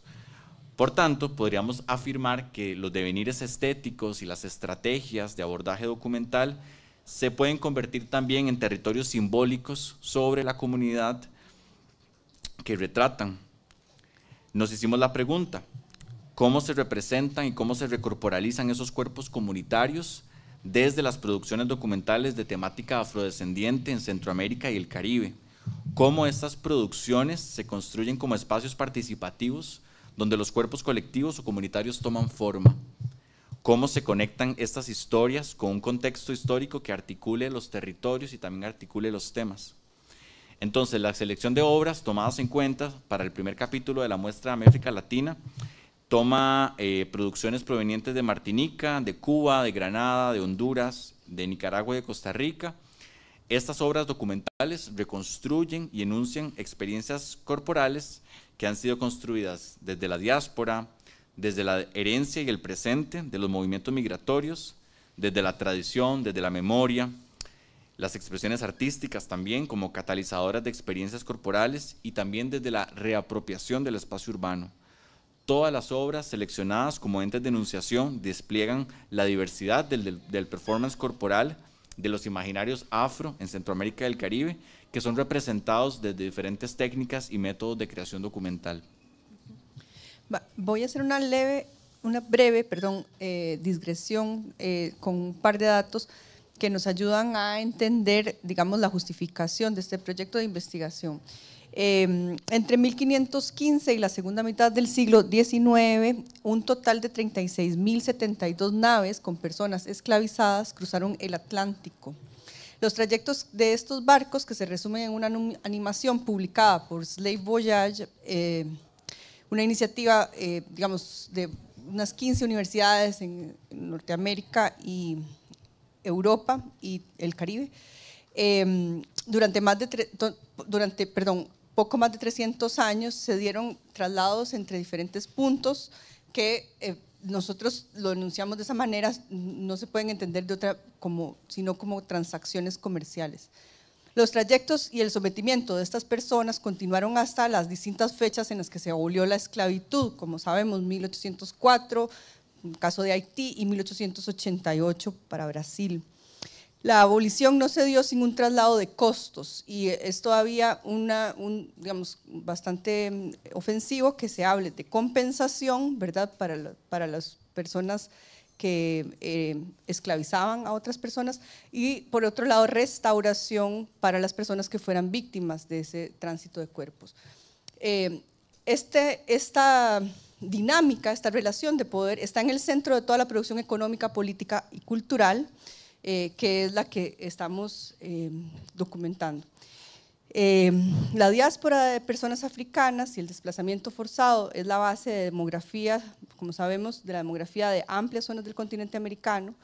Por tanto, podríamos afirmar que los devenires estéticos y las estrategias de abordaje documental se pueden convertir también en territorios simbólicos sobre la comunidad que retratan. Nos hicimos la pregunta, ¿cómo se representan y cómo se recorporalizan esos cuerpos comunitarios desde las producciones documentales de temática afrodescendiente en Centroamérica y el Caribe? ¿Cómo estas producciones se construyen como espacios participativos donde los cuerpos colectivos o comunitarios toman forma? ¿Cómo se conectan estas historias con un contexto histórico que articule los territorios y también articule los temas? Entonces, la selección de obras tomadas en cuenta para el primer capítulo de la muestra Méfrica Latina toma producciones provenientes de Martinica, de Cuba, de Granada, de Honduras, de Nicaragua y de Costa Rica. Estas obras documentales reconstruyen y enuncian experiencias corporales que han sido construidas desde la diáspora, desde la herencia y el presente de los movimientos migratorios, desde la tradición, desde la memoria, las expresiones artísticas también como catalizadoras de experiencias corporales y también desde la reapropiación del espacio urbano. Todas las obras seleccionadas como entes de enunciación despliegan la diversidad del performance corporal de los imaginarios afro en Centroamérica y el Caribe, que son representados desde diferentes técnicas y métodos de creación documental. Voy a hacer una breve digresión con un par de datos que nos ayudan a entender, digamos, la justificación de este proyecto de investigación. Entre 1515 y la segunda mitad del siglo XIX, un total de 36.072 naves con personas esclavizadas cruzaron el Atlántico. Los trayectos de estos barcos, que se resumen en una animación publicada por Slave Voyage, una iniciativa, digamos, de unas 15 universidades en Norteamérica y Europa y el Caribe, durante poco más de 300 años se dieron traslados entre diferentes puntos que nosotros lo enunciamos de esa manera, no se pueden entender de otra sino como transacciones comerciales. Los trayectos y el sometimiento de estas personas continuaron hasta las distintas fechas en las que se abolió la esclavitud, como sabemos, 1804, en el caso de Haití, y 1888 para Brasil. La abolición no se dio sin un traslado de costos, y es todavía digamos, bastante ofensivo que se hable de compensación, ¿verdad?, para las personas que esclavizaban a otras personas, y por otro lado restauración para las personas que fueran víctimas de ese tránsito de cuerpos. Esta dinámica, esta relación de poder está en el centro de toda la producción económica, política y cultural, que es la que estamos documentando. La diáspora de personas africanas y el desplazamiento forzado es la base de demografía, como sabemos, de la demografía de amplias zonas del continente americano,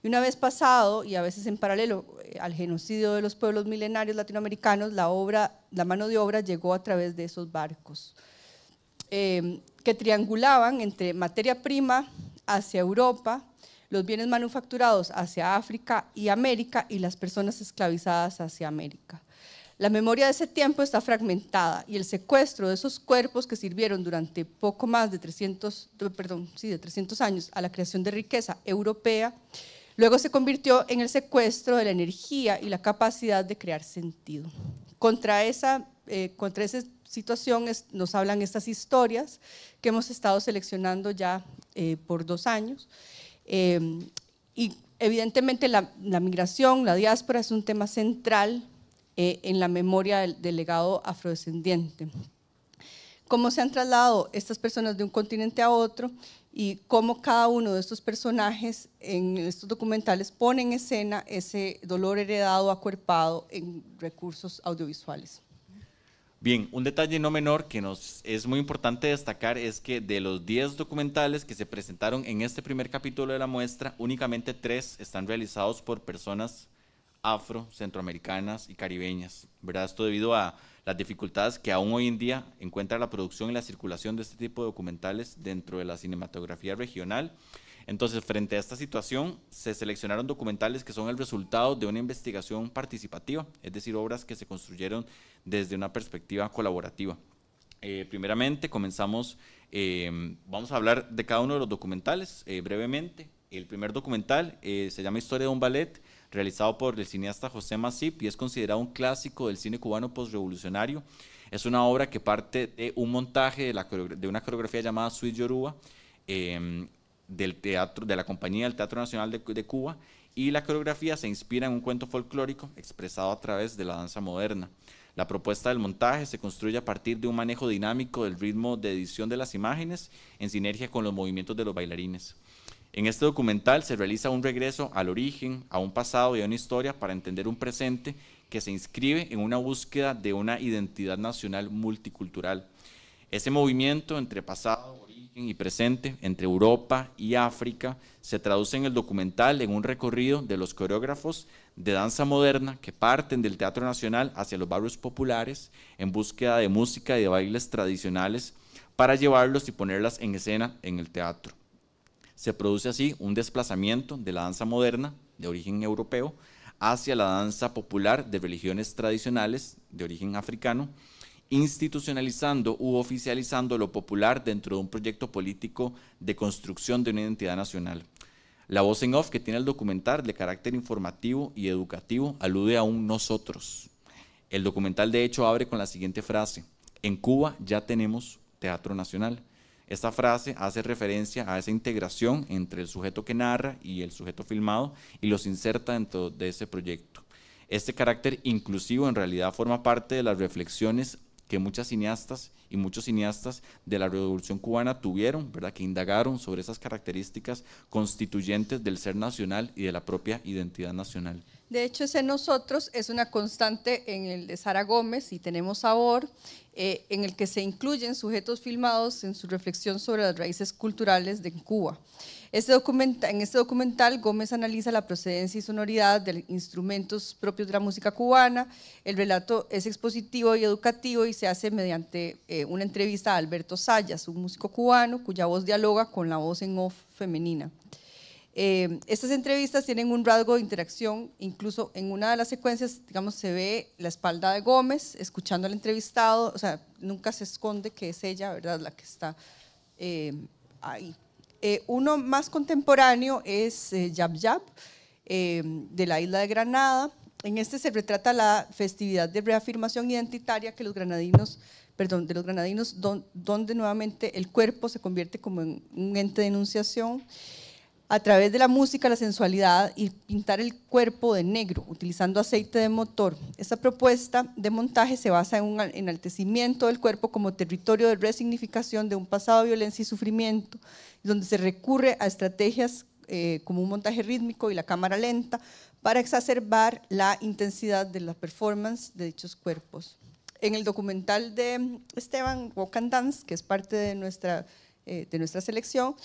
y una vez pasado, y a veces en paralelo al genocidio de los pueblos milenarios latinoamericanos, la mano de obra llegó a través de esos barcos, que triangulaban entre materia prima hacia Europa, los bienes manufacturados hacia África y América, y las personas esclavizadas hacia América. La memoria de ese tiempo está fragmentada, y el secuestro de esos cuerpos que sirvieron durante poco más de 300 años a la creación de riqueza europea, luego se convirtió en el secuestro de la energía y la capacidad de crear sentido. Contra esa situación nos hablan estas historias que hemos estado seleccionando ya por 2 años. Y evidentemente la migración, la diáspora es un tema central en la memoria del legado afrodescendiente. Cómo se han trasladado estas personas de un continente a otro y cómo cada uno de estos personajes en estos documentales pone en escena ese dolor heredado, acuerpado en recursos audiovisuales. Bien, un detalle no menor que nos es muy importante destacar es que de los 10 documentales que se presentaron en este primer capítulo de la muestra, únicamente 3 están realizados por personas afro, centroamericanas y caribeñas, ¿verdad? Esto debido a las dificultades que aún hoy en día encuentra la producción y la circulación de este tipo de documentales dentro de la cinematografía regional. Entonces, frente a esta situación, se seleccionaron documentales que son el resultado de una investigación participativa, es decir, obras que se construyeron desde una perspectiva colaborativa. Primeramente, comenzamos, vamos a hablar de cada uno de los documentales brevemente. El primer documental se llama Historia de un ballet, realizado por el cineasta José Masip, y es considerado un clásico del cine cubano postrevolucionario. Es una obra que parte de un montaje de una coreografía llamada Suite Yoruba, del teatro, de la compañía del Teatro Nacional de Cuba, y la coreografía se inspira en un cuento folclórico expresado a través de la danza moderna. La propuesta del montaje se construye a partir de un manejo dinámico del ritmo de edición de las imágenes en sinergia con los movimientos de los bailarines. En este documental se realiza un regreso al origen, a un pasado y a una historia para entender un presente que se inscribe en una búsqueda de una identidad nacional multicultural. Ese movimiento entre pasado, y presente, entre Europa y África, se traduce en el documental en un recorrido de los coreógrafos de danza moderna que parten del Teatro Nacional hacia los barrios populares en búsqueda de música y de bailes tradicionales para llevarlos y ponerlas en escena en el teatro. Se produce así un desplazamiento de la danza moderna de origen europeo hacia la danza popular de religiones tradicionales de origen africano, institucionalizando u oficializando lo popular dentro de un proyecto político de construcción de una identidad nacional. La voz en off que tiene el documental de carácter informativo y educativo alude a un nosotros. El documental de hecho abre con la siguiente frase: en Cuba ya tenemos Teatro Nacional. Esta frase hace referencia a esa integración entre el sujeto que narra y el sujeto filmado y los inserta dentro de ese proyecto. Este carácter inclusivo en realidad forma parte de las reflexiones que muchas cineastas y muchos cineastas de la Revolución Cubana tuvieron, ¿verdad?, que indagaron sobre esas características constituyentes del ser nacional y de la propia identidad nacional. De hecho, ese nosotros es una constante en el de Sara Gómez y Tenemos Sabor, en el que se incluyen sujetos filmados en su reflexión sobre las raíces culturales de Cuba. En este documental, Gómez analiza la procedencia y sonoridad de instrumentos propios de la música cubana. El relato es expositivo y educativo y se hace mediante una entrevista a Alberto Sayas, un músico cubano cuya voz dialoga con la voz en off femenina. Estas entrevistas tienen un rasgo de interacción, incluso en una de las secuencias, digamos, se ve la espalda de Gómez escuchando al entrevistado, o sea, nunca se esconde que es ella, ¿verdad?, la que está ahí. Uno más contemporáneo es Yab Yab, de la isla de Granada. En este se retrata la festividad de reafirmación identitaria que de los granadinos, donde nuevamente el cuerpo se convierte como en un ente de enunciación a través de la música, la sensualidad y pintar el cuerpo de negro, utilizando aceite de motor. Esta propuesta de montaje se basa en un enaltecimiento del cuerpo como territorio de resignificación de un pasado de violencia y sufrimiento, donde se recurre a estrategias como un montaje rítmico y la cámara lenta para exacerbar la intensidad de la performance de dichos cuerpos. En el documental de Esteban, Walk and Dance, que es parte de nuestra selección,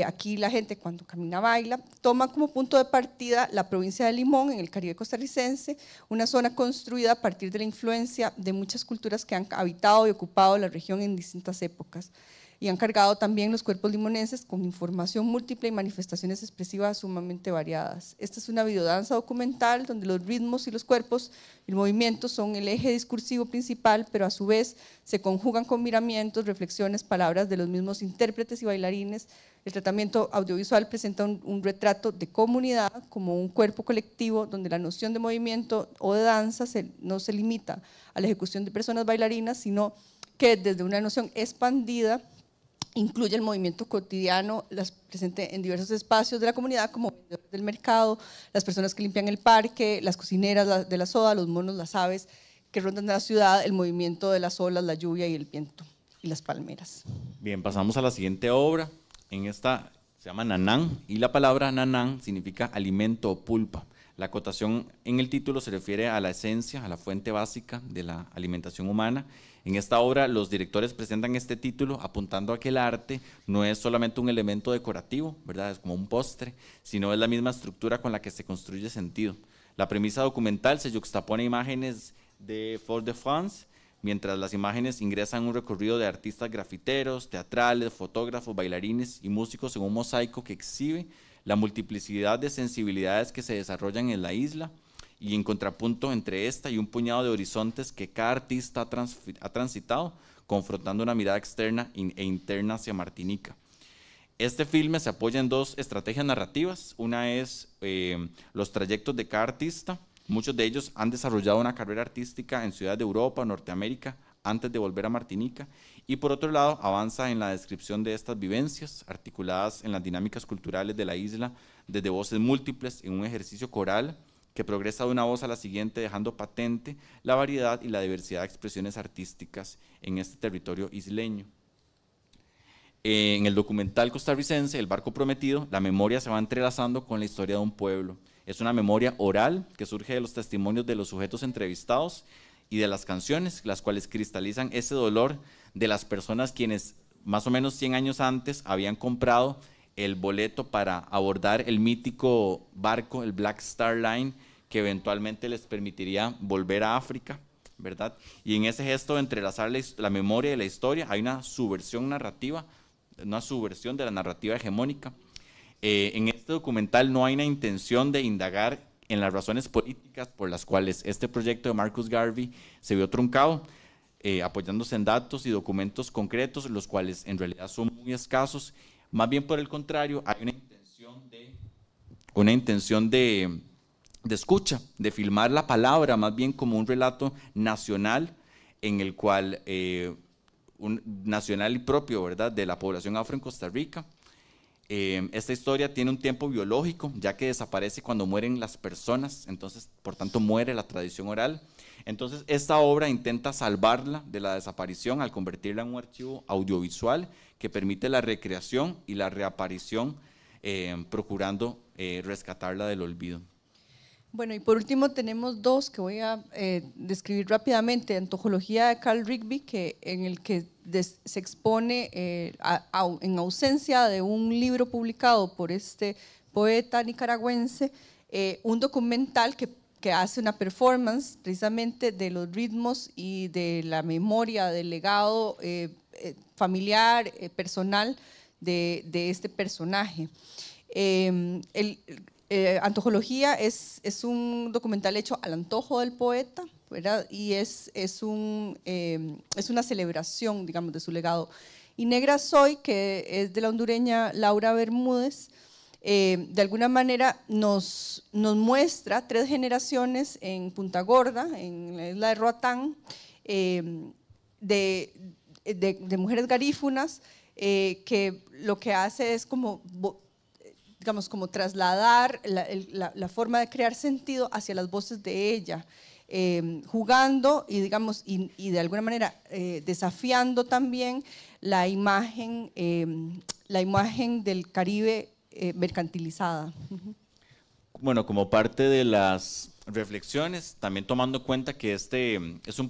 aquí la gente cuando camina baila, toma como punto de partida la provincia de Limón en el Caribe costarricense, una zona construida a partir de la influencia de muchas culturas que han habitado y ocupado la región en distintas épocas y han cargado también los cuerpos limonenses con información múltiple y manifestaciones expresivas sumamente variadas. Esta es una videodanza documental donde los ritmos y los cuerpos y el movimiento son el eje discursivo principal, pero a su vez se conjugan con miramientos, reflexiones, palabras de los mismos intérpretes y bailarines. El tratamiento audiovisual presenta un retrato de comunidad como un cuerpo colectivo donde la noción de movimiento o de danza no se limita a la ejecución de personas bailarinas, sino que desde una noción expandida incluye el movimiento cotidiano presente en diversos espacios de la comunidad, como del mercado, las personas que limpian el parque, las cocineras de la soda, los monos, las aves que rondan la ciudad, el movimiento de las olas, la lluvia y el viento y las palmeras. Bien, pasamos a la siguiente obra. En esta se llama Nanán y la palabra nanán significa alimento o pulpa. La acotación en el título se refiere a la esencia, a la fuente básica de la alimentación humana. En esta obra los directores presentan este título apuntando a que el arte no es solamente un elemento decorativo, ¿verdad?, es como un postre, sino es la misma estructura con la que se construye sentido. La premisa documental se yuxtapone imágenes de Fort-de-France, mientras las imágenes ingresan un recorrido de artistas grafiteros, teatrales, fotógrafos, bailarines y músicos en un mosaico que exhibe la multiplicidad de sensibilidades que se desarrollan en la isla y en contrapunto entre esta y un puñado de horizontes que cada artista ha transitado, confrontando una mirada externa e interna hacia Martinica. Este filme se apoya en dos estrategias narrativas. Una es los trayectos de cada artista. Muchos de ellos han desarrollado una carrera artística en ciudades de Europa o Norteamérica antes de volver a Martinica. Y por otro lado, avanza en la descripción de estas vivencias, articuladas en las dinámicas culturales de la isla, desde voces múltiples en un ejercicio coral que progresa de una voz a la siguiente, dejando patente la variedad y la diversidad de expresiones artísticas en este territorio isleño. En el documental costarricense, El barco prometido, la memoria se va entrelazando con la historia de un pueblo. Es una memoria oral que surge de los testimonios de los sujetos entrevistados y de las canciones, las cuales cristalizan ese dolor de las personas quienes más o menos 100 años antes habían comprado el boleto para abordar el mítico barco, el Black Star Line, que eventualmente les permitiría volver a África, ¿verdad? Y en ese gesto de entrelazar la memoria y la historia hay una subversión narrativa, una subversión de la narrativa hegemónica. En este documental no hay una intención de indagar en las razones políticas por las cuales este proyecto de Marcus Garvey se vio truncado, apoyándose en datos y documentos concretos, los cuales en realidad son muy escasos. Más bien por el contrario, hay una intención de escucha, de filmar la palabra, más bien como un relato nacional en el cual nacional y propio, ¿verdad?, de la población afro en Costa Rica. Esta historia tiene un tiempo biológico, ya que desaparece cuando mueren las personas, entonces, por tanto, muere la tradición oral. Entonces, esta obra intenta salvarla de la desaparición al convertirla en un archivo audiovisual que permite la recreación y la reaparición, procurando rescatarla del olvido. Bueno, y por último tenemos dos que voy a describir rápidamente. Antología de Carl Rigby, en el que se expone, en ausencia de un libro publicado por este poeta nicaragüense, un documental que hace una performance precisamente de los ritmos y de la memoria, del legado familiar, personal de este personaje. Antología es un documental hecho al antojo del poeta, ¿verdad? Y es una celebración, digamos, de su legado. Y Negra Soy, que es de la hondureña Laura Bermúdez, de alguna manera nos muestra 3 generaciones en Punta Gorda, en la isla de Roatán, de mujeres garífunas, que lo que hace es como, digamos, como trasladar la forma de crear sentido hacia las voces de ella, jugando y, digamos, y de alguna manera desafiando también la imagen del Caribe mercantilizada. Bueno, como parte de las reflexiones, también tomando en cuenta que este es un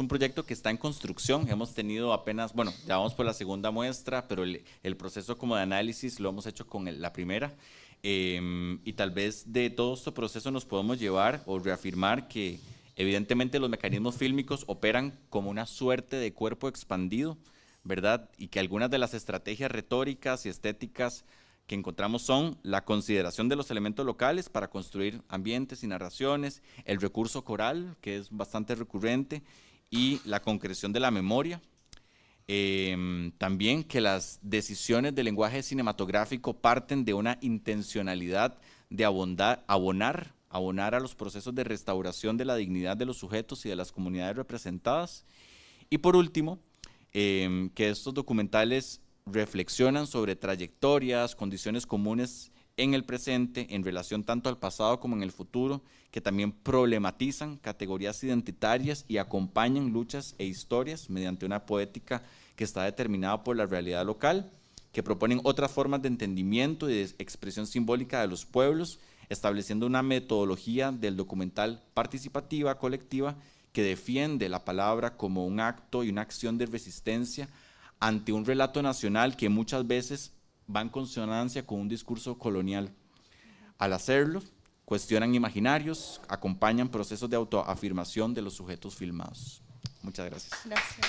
proyecto que está en construcción. Hemos tenido apenas, bueno, ya vamos por la segunda muestra, pero el proceso como de análisis lo hemos hecho con la primera, y tal vez de todo este proceso nos podemos llevar o reafirmar que evidentemente los mecanismos fílmicos operan como una suerte de cuerpo expandido, ¿verdad? Y que algunas de las estrategias retóricas y estéticas que encontramos son la consideración de los elementos locales para construir ambientes y narraciones, el recurso coral, que es bastante recurrente, y la concreción de la memoria. También que las decisiones del lenguaje cinematográfico parten de una intencionalidad de abonar a los procesos de restauración de la dignidad de los sujetos y de las comunidades representadas. Y por último, que estos documentales reflexionan sobre trayectorias, condiciones comunes en el presente, en relación tanto al pasado como en el futuro, que también problematizan categorías identitarias y acompañan luchas e historias mediante una poética que está determinada por la realidad local, que proponen otras formas de entendimiento y de expresión simbólica de los pueblos, estableciendo una metodología del documental participativa, colectiva, que defiende la palabra como un acto y una acción de resistencia ante un relato nacional que muchas veces va en consonancia con un discurso colonial. Al hacerlo, cuestionan imaginarios, acompañan procesos de autoafirmación de los sujetos filmados. Muchas gracias. Gracias.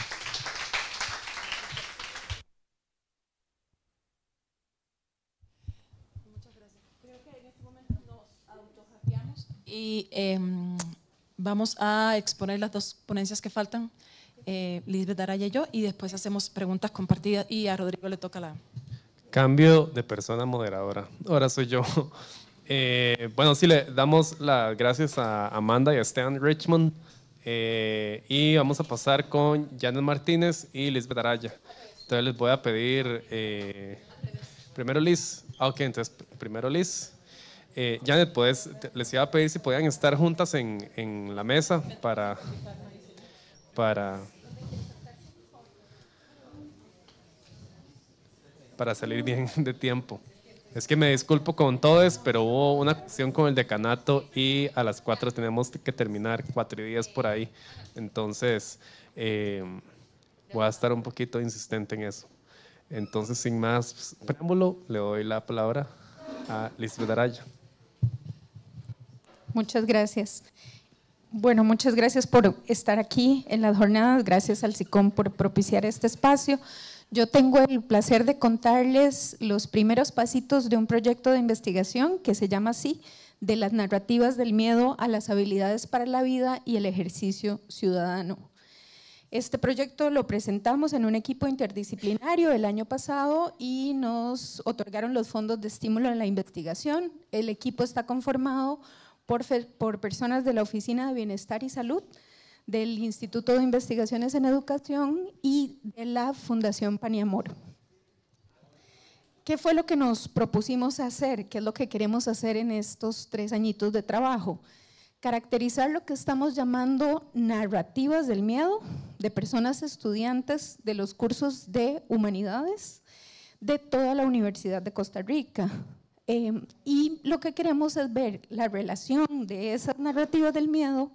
Muchas gracias. Creo que en este momento nos autohackeamos y vamos a exponer las 2 ponencias que faltan. Lisbeth Araya y yo, y después hacemos preguntas compartidas y a Rodrigo le toca la... Cambio de persona moderadora. Ahora soy yo. Bueno, sí, le damos las gracias a Amanda y a Stan Richmond, y vamos a pasar con Janet Martínez y Lisbeth Araya. Entonces les voy a pedir, primero Liz. Ok, entonces primero Liz. Janet, les iba a pedir si podían estar juntas en la mesa para salir bien de tiempo. Es que me disculpo con todos, pero hubo una cuestión con el decanato y a las 4 tenemos que terminar, 4:10 por ahí. Entonces, voy a estar un poquito insistente en eso. Entonces, sin más preámbulo, le doy la palabra a Lisbeth Araya. Muchas gracias. Bueno, muchas gracias por estar aquí en las jornadas, gracias al SICOM por propiciar este espacio. Yo tengo el placer de contarles los primeros pasitos de un proyecto de investigación que se llama así, de las narrativas del miedo a las habilidades para la vida y el ejercicio ciudadano. Este proyecto lo presentamos en un equipo interdisciplinario el año pasado y nos otorgaron los fondos de estímulo en la investigación. El equipo está conformado por personas de la Oficina de Bienestar y Salud, del Instituto de Investigaciones en Educación y de la Fundación Paniamor. ¿Qué fue lo que nos propusimos hacer? ¿Qué es lo que queremos hacer en estos 3 añitos de trabajo? Caracterizar lo que estamos llamando narrativas del miedo de personas estudiantes de los cursos de humanidades de toda la Universidad de Costa Rica. Y lo que queremos es ver la relación de esas narrativas del miedo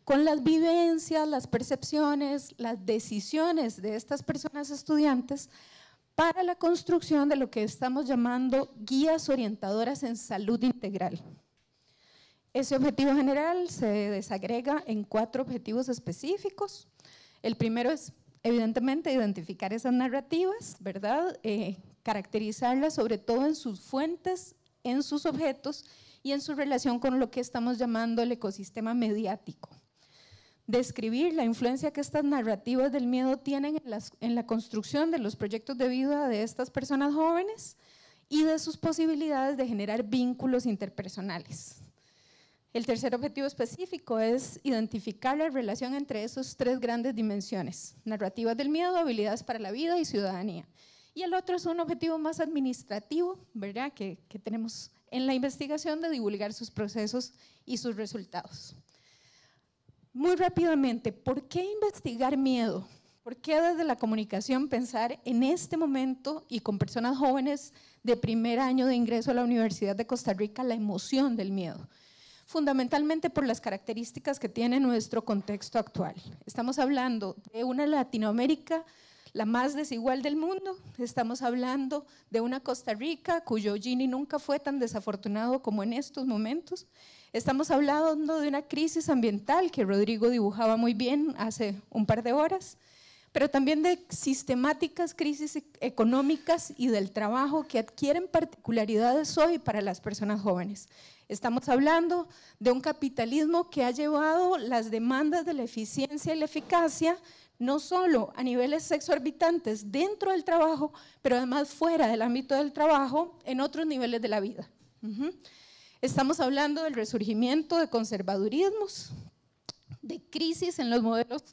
con las vivencias, las percepciones, las decisiones de estas personas estudiantes para la construcción de lo que estamos llamando guías orientadoras en salud integral. Ese objetivo general se desagrega en 4 objetivos específicos. El primero es, evidentemente, identificar esas narrativas, ¿verdad? Caracterizarlas sobre todo en sus fuentes, en sus objetos y en su relación con lo que estamos llamando el ecosistema mediático. Describir la influencia que estas narrativas del miedo tienen en la construcción de los proyectos de vida de estas personas jóvenes y de sus posibilidades de generar vínculos interpersonales. El tercer objetivo específico es identificar la relación entre esas 3 grandes dimensiones: narrativas del miedo, habilidades para la vida y ciudadanía. Y el otro es un objetivo más administrativo, ¿verdad?, que tenemos en la investigación, de divulgar sus procesos y sus resultados. Muy rápidamente, ¿por qué investigar miedo? ¿Por qué desde la comunicación pensar en este momento y con personas jóvenes de primer año de ingreso a la Universidad de Costa Rica la emoción del miedo? Fundamentalmente por las características que tiene nuestro contexto actual. Estamos hablando de una Latinoamérica la más desigual del mundo, estamos hablando de una Costa Rica cuyo Gini nunca fue tan desafortunado como en estos momentos, estamos hablando de una crisis ambiental que Rodrigo dibujaba muy bien hace un par de horas, pero también de sistemáticas crisis económicas y del trabajo que adquieren particularidades hoy para las personas jóvenes. Estamos hablando de un capitalismo que ha llevado las demandas de la eficiencia y la eficacia no solo a niveles exorbitantes dentro del trabajo, pero además fuera del ámbito del trabajo en otros niveles de la vida. Estamos hablando del resurgimiento de conservadurismos, de crisis en los modelos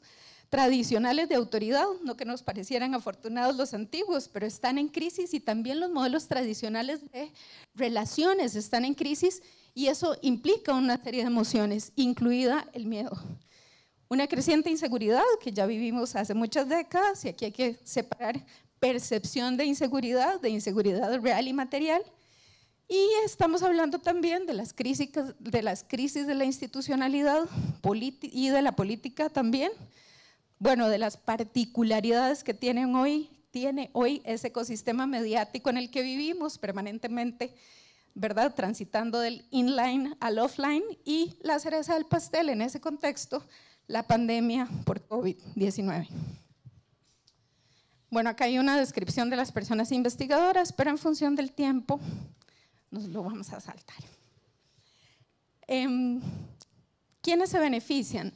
tradicionales de autoridad, no que nos parecieran afortunados los antiguos, pero están en crisis, y también los modelos tradicionales de relaciones están en crisis, y eso implica una serie de emociones, incluida el miedo. Una creciente inseguridad que ya vivimos hace muchas décadas, y aquí hay que separar percepción de inseguridad real y material. Y estamos hablando también de las crisis de la institucionalidad y de la política también. Bueno, de las particularidades que tiene hoy ese ecosistema mediático en el que vivimos permanentemente, ¿verdad?, transitando del inline al offline, y la cereza del pastel en ese contexto, la pandemia por COVID-19. Bueno, acá hay una descripción de las personas investigadoras, pero en función del tiempo nos lo vamos a saltar. ¿Quiénes se benefician?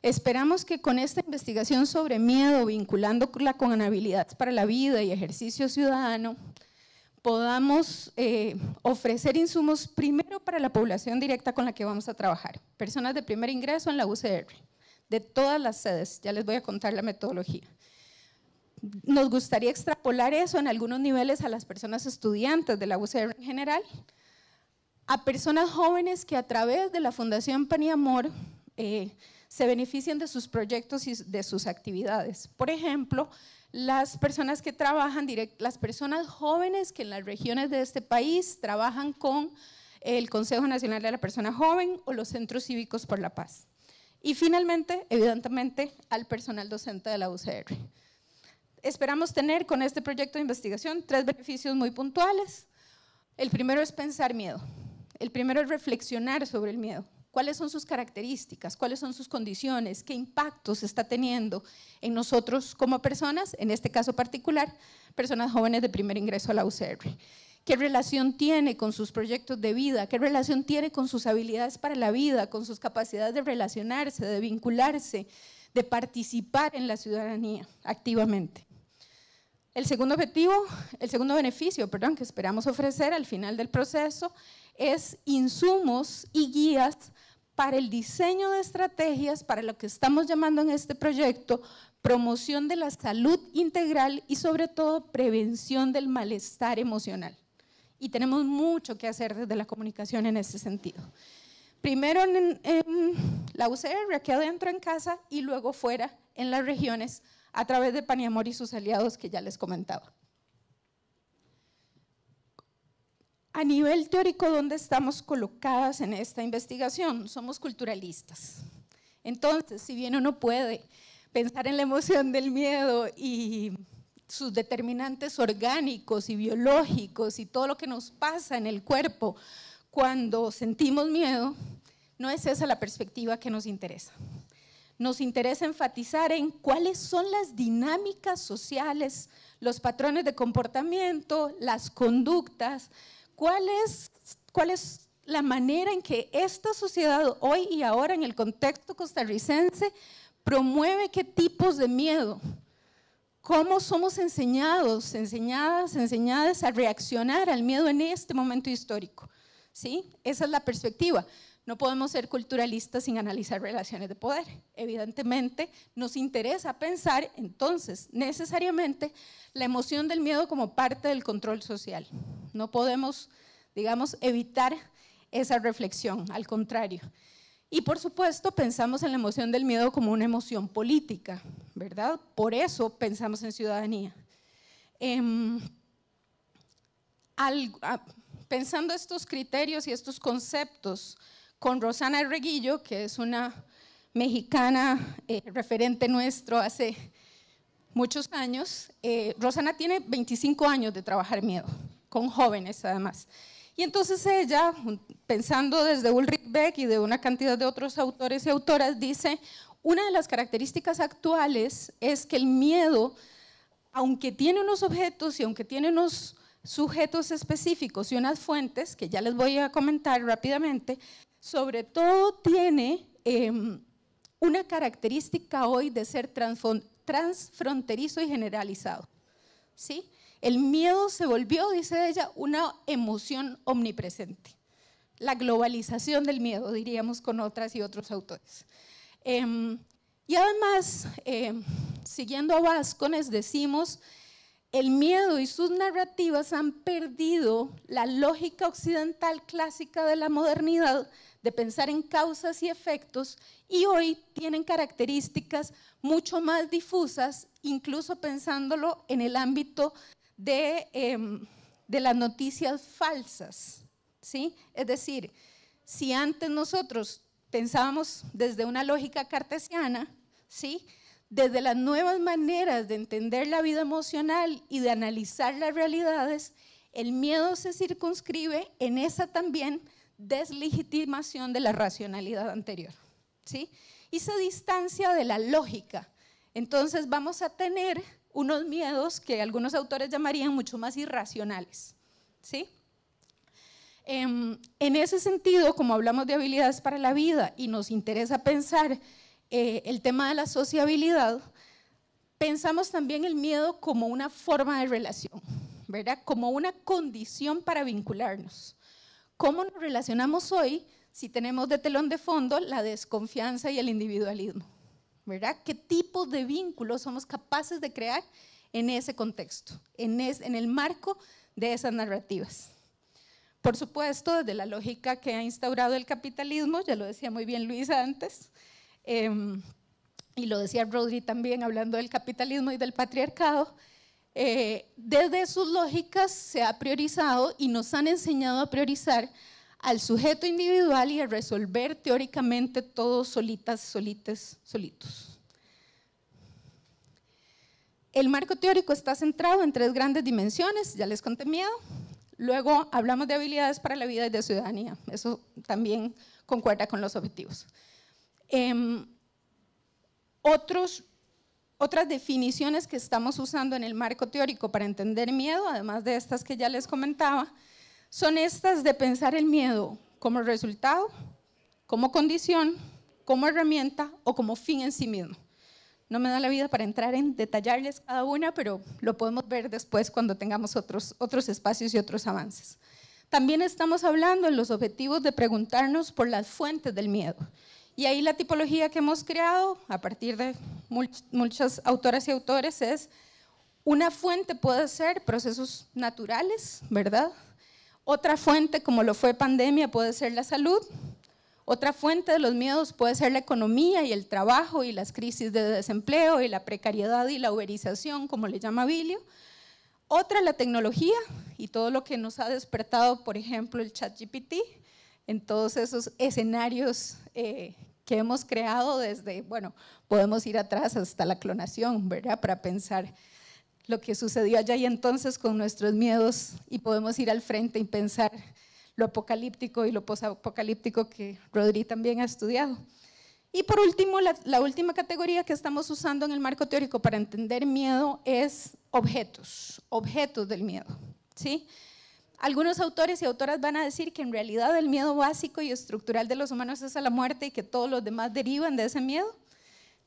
Esperamos que con esta investigación sobre miedo, vinculándola con habilidades para la vida y ejercicio ciudadano, podamos ofrecer insumos primero para la población directa con la que vamos a trabajar, personas de primer ingreso en la UCR, de todas las sedes, ya les voy a contar la metodología. Nos gustaría extrapolar eso en algunos niveles a las personas estudiantes de la UCR en general, a personas jóvenes que a través de la Fundación Paniamor se benefician de sus proyectos y de sus actividades. Por ejemplo, las personas que trabajan, las personas jóvenes que en las regiones de este país trabajan con el Consejo Nacional de la Persona Joven o los Centros Cívicos por la Paz. Y finalmente, evidentemente, al personal docente de la UCR. Esperamos tener con este proyecto de investigación 3 beneficios muy puntuales. El primero es pensar miedo. El primero es reflexionar sobre el miedo. ¿Cuáles son sus características? ¿Cuáles son sus condiciones? ¿Qué impactos está teniendo en nosotros como personas? En este caso particular, personas jóvenes de primer ingreso a la UCR. ¿Qué relación tiene con sus proyectos de vida? ¿Qué relación tiene con sus habilidades para la vida? Con sus capacidades de relacionarse, de vincularse, de participar en la ciudadanía activamente. El segundo beneficio que esperamos ofrecer al final del proceso es insumos y guías para el diseño de estrategias, para lo que estamos llamando en este proyecto, promoción de la salud integral y sobre todo prevención del malestar emocional. Y tenemos mucho que hacer desde la comunicación en ese sentido. Primero en la UCR, aquí adentro en casa, y luego fuera en las regiones a través de Pan y Amor y sus aliados que ya les comentaba. A nivel teórico, ¿dónde estamos colocadas en esta investigación? Somos culturalistas. Entonces, si bien uno puede pensar en la emoción del miedo y sus determinantes orgánicos y biológicos y todo lo que nos pasa en el cuerpo cuando sentimos miedo, no es esa la perspectiva que nos interesa. Nos interesa enfatizar en cuáles son las dinámicas sociales, los patrones de comportamiento, las conductas, cuál es la manera en que esta sociedad hoy y ahora en el contexto costarricense promueve qué tipos de miedo, cómo somos enseñadas a reaccionar al miedo en este momento histórico. ¿Sí? Esa es la perspectiva. No podemos ser culturalistas sin analizar relaciones de poder. Evidentemente, nos interesa pensar entonces necesariamente la emoción del miedo como parte del control social. No podemos, digamos, evitar esa reflexión, al contrario. Y por supuesto, pensamos en la emoción del miedo como una emoción política, ¿verdad? Por eso pensamos en ciudadanía. Pensando estos criterios y estos conceptos con Rosana Reguillo, que es una mexicana referente nuestro hace muchos años. Rosana tiene 25 años de trabajar miedo, con jóvenes además. Y entonces ella, pensando desde Ulrich Beck y de una cantidad de otros autores y autoras, dice, una de las características actuales es que el miedo, aunque tiene unos objetos y aunque tiene unos sujetos específicos y unas fuentes, que ya les voy a comentar rápidamente, sobre todo tiene una característica hoy de ser transfronterizo y generalizado. ¿Sí? El miedo se volvió, dice ella, una emoción omnipresente. La globalización del miedo, diríamos con otras y otros autores. Y además, siguiendo a Vázquez, decimos, el miedo y sus narrativas han perdido la lógica occidental clásica de la modernidad de pensar en causas y efectos, y hoy tienen características mucho más difusas, incluso pensándolo en el ámbito de las noticias falsas, ¿sí? Es decir, si antes nosotros pensábamos desde una lógica cartesiana, ¿sí?, desde las nuevas maneras de entender la vida emocional y de analizar las realidades, el miedo se circunscribe en esa también deslegitimación de la racionalidad anterior, ¿sí? Y se distancia de la lógica. Entonces vamos a tener unos miedos que algunos autores llamarían mucho más irracionales, ¿sí? En ese sentido, como hablamos de habilidades para la vida y nos interesa pensar el tema de la sociabilidad, pensamos también el miedo como una forma de relación, ¿verdad? Como una condición para vincularnos. ¿Cómo nos relacionamos hoy si tenemos de telón de fondo la desconfianza y el individualismo? ¿Verdad? ¿Qué tipo de vínculos somos capaces de crear en ese contexto, en el marco de esas narrativas? Por supuesto, desde la lógica que ha instaurado el capitalismo, ya lo decía muy bien Luisa antes, y lo decía Rodri también hablando del capitalismo y del patriarcado, desde sus lógicas se ha priorizado y nos han enseñado a priorizar al sujeto individual y a resolver teóricamente todos solitas, solites, solitos. El marco teórico está centrado en 3 grandes dimensiones, ya les conté miedo. Luego hablamos de habilidades para la vida y de ciudadanía, eso también concuerda con los objetivos. Otras definiciones que estamos usando en el marco teórico para entender miedo, además de estas que ya les comentaba, son estas de pensar el miedo como resultado, como condición, como herramienta o como fin en sí mismo. No me da la vida para entrar en detallarles cada una, pero lo podemos ver después cuando tengamos otros espacios y otros avances. También estamos hablando en los objetivos de preguntarnos por las fuentes del miedo. Y ahí la tipología que hemos creado a partir de muchas autoras y autores es: una fuente puede ser procesos naturales, ¿verdad? Otra fuente, como lo fue pandemia, puede ser la salud. Otra fuente de los miedos puede ser la economía y el trabajo y las crisis de desempleo y la precariedad y la uberización, como le llama Bilio. Otra, la tecnología y todo lo que nos ha despertado, por ejemplo, el ChatGPT, en todos esos escenarios que hemos creado desde, bueno, podemos ir atrás hasta la clonación, ¿verdad? Para pensar lo que sucedió allá y entonces con nuestros miedos, y podemos ir al frente y pensar lo apocalíptico y lo posapocalíptico que Rodri también ha estudiado. Y por último, la última categoría que estamos usando en el marco teórico para entender miedo es objetos del miedo, ¿sí? Algunos autores y autoras van a decir que en realidad el miedo básico y estructural de los humanos es a la muerte y que todos los demás derivan de ese miedo.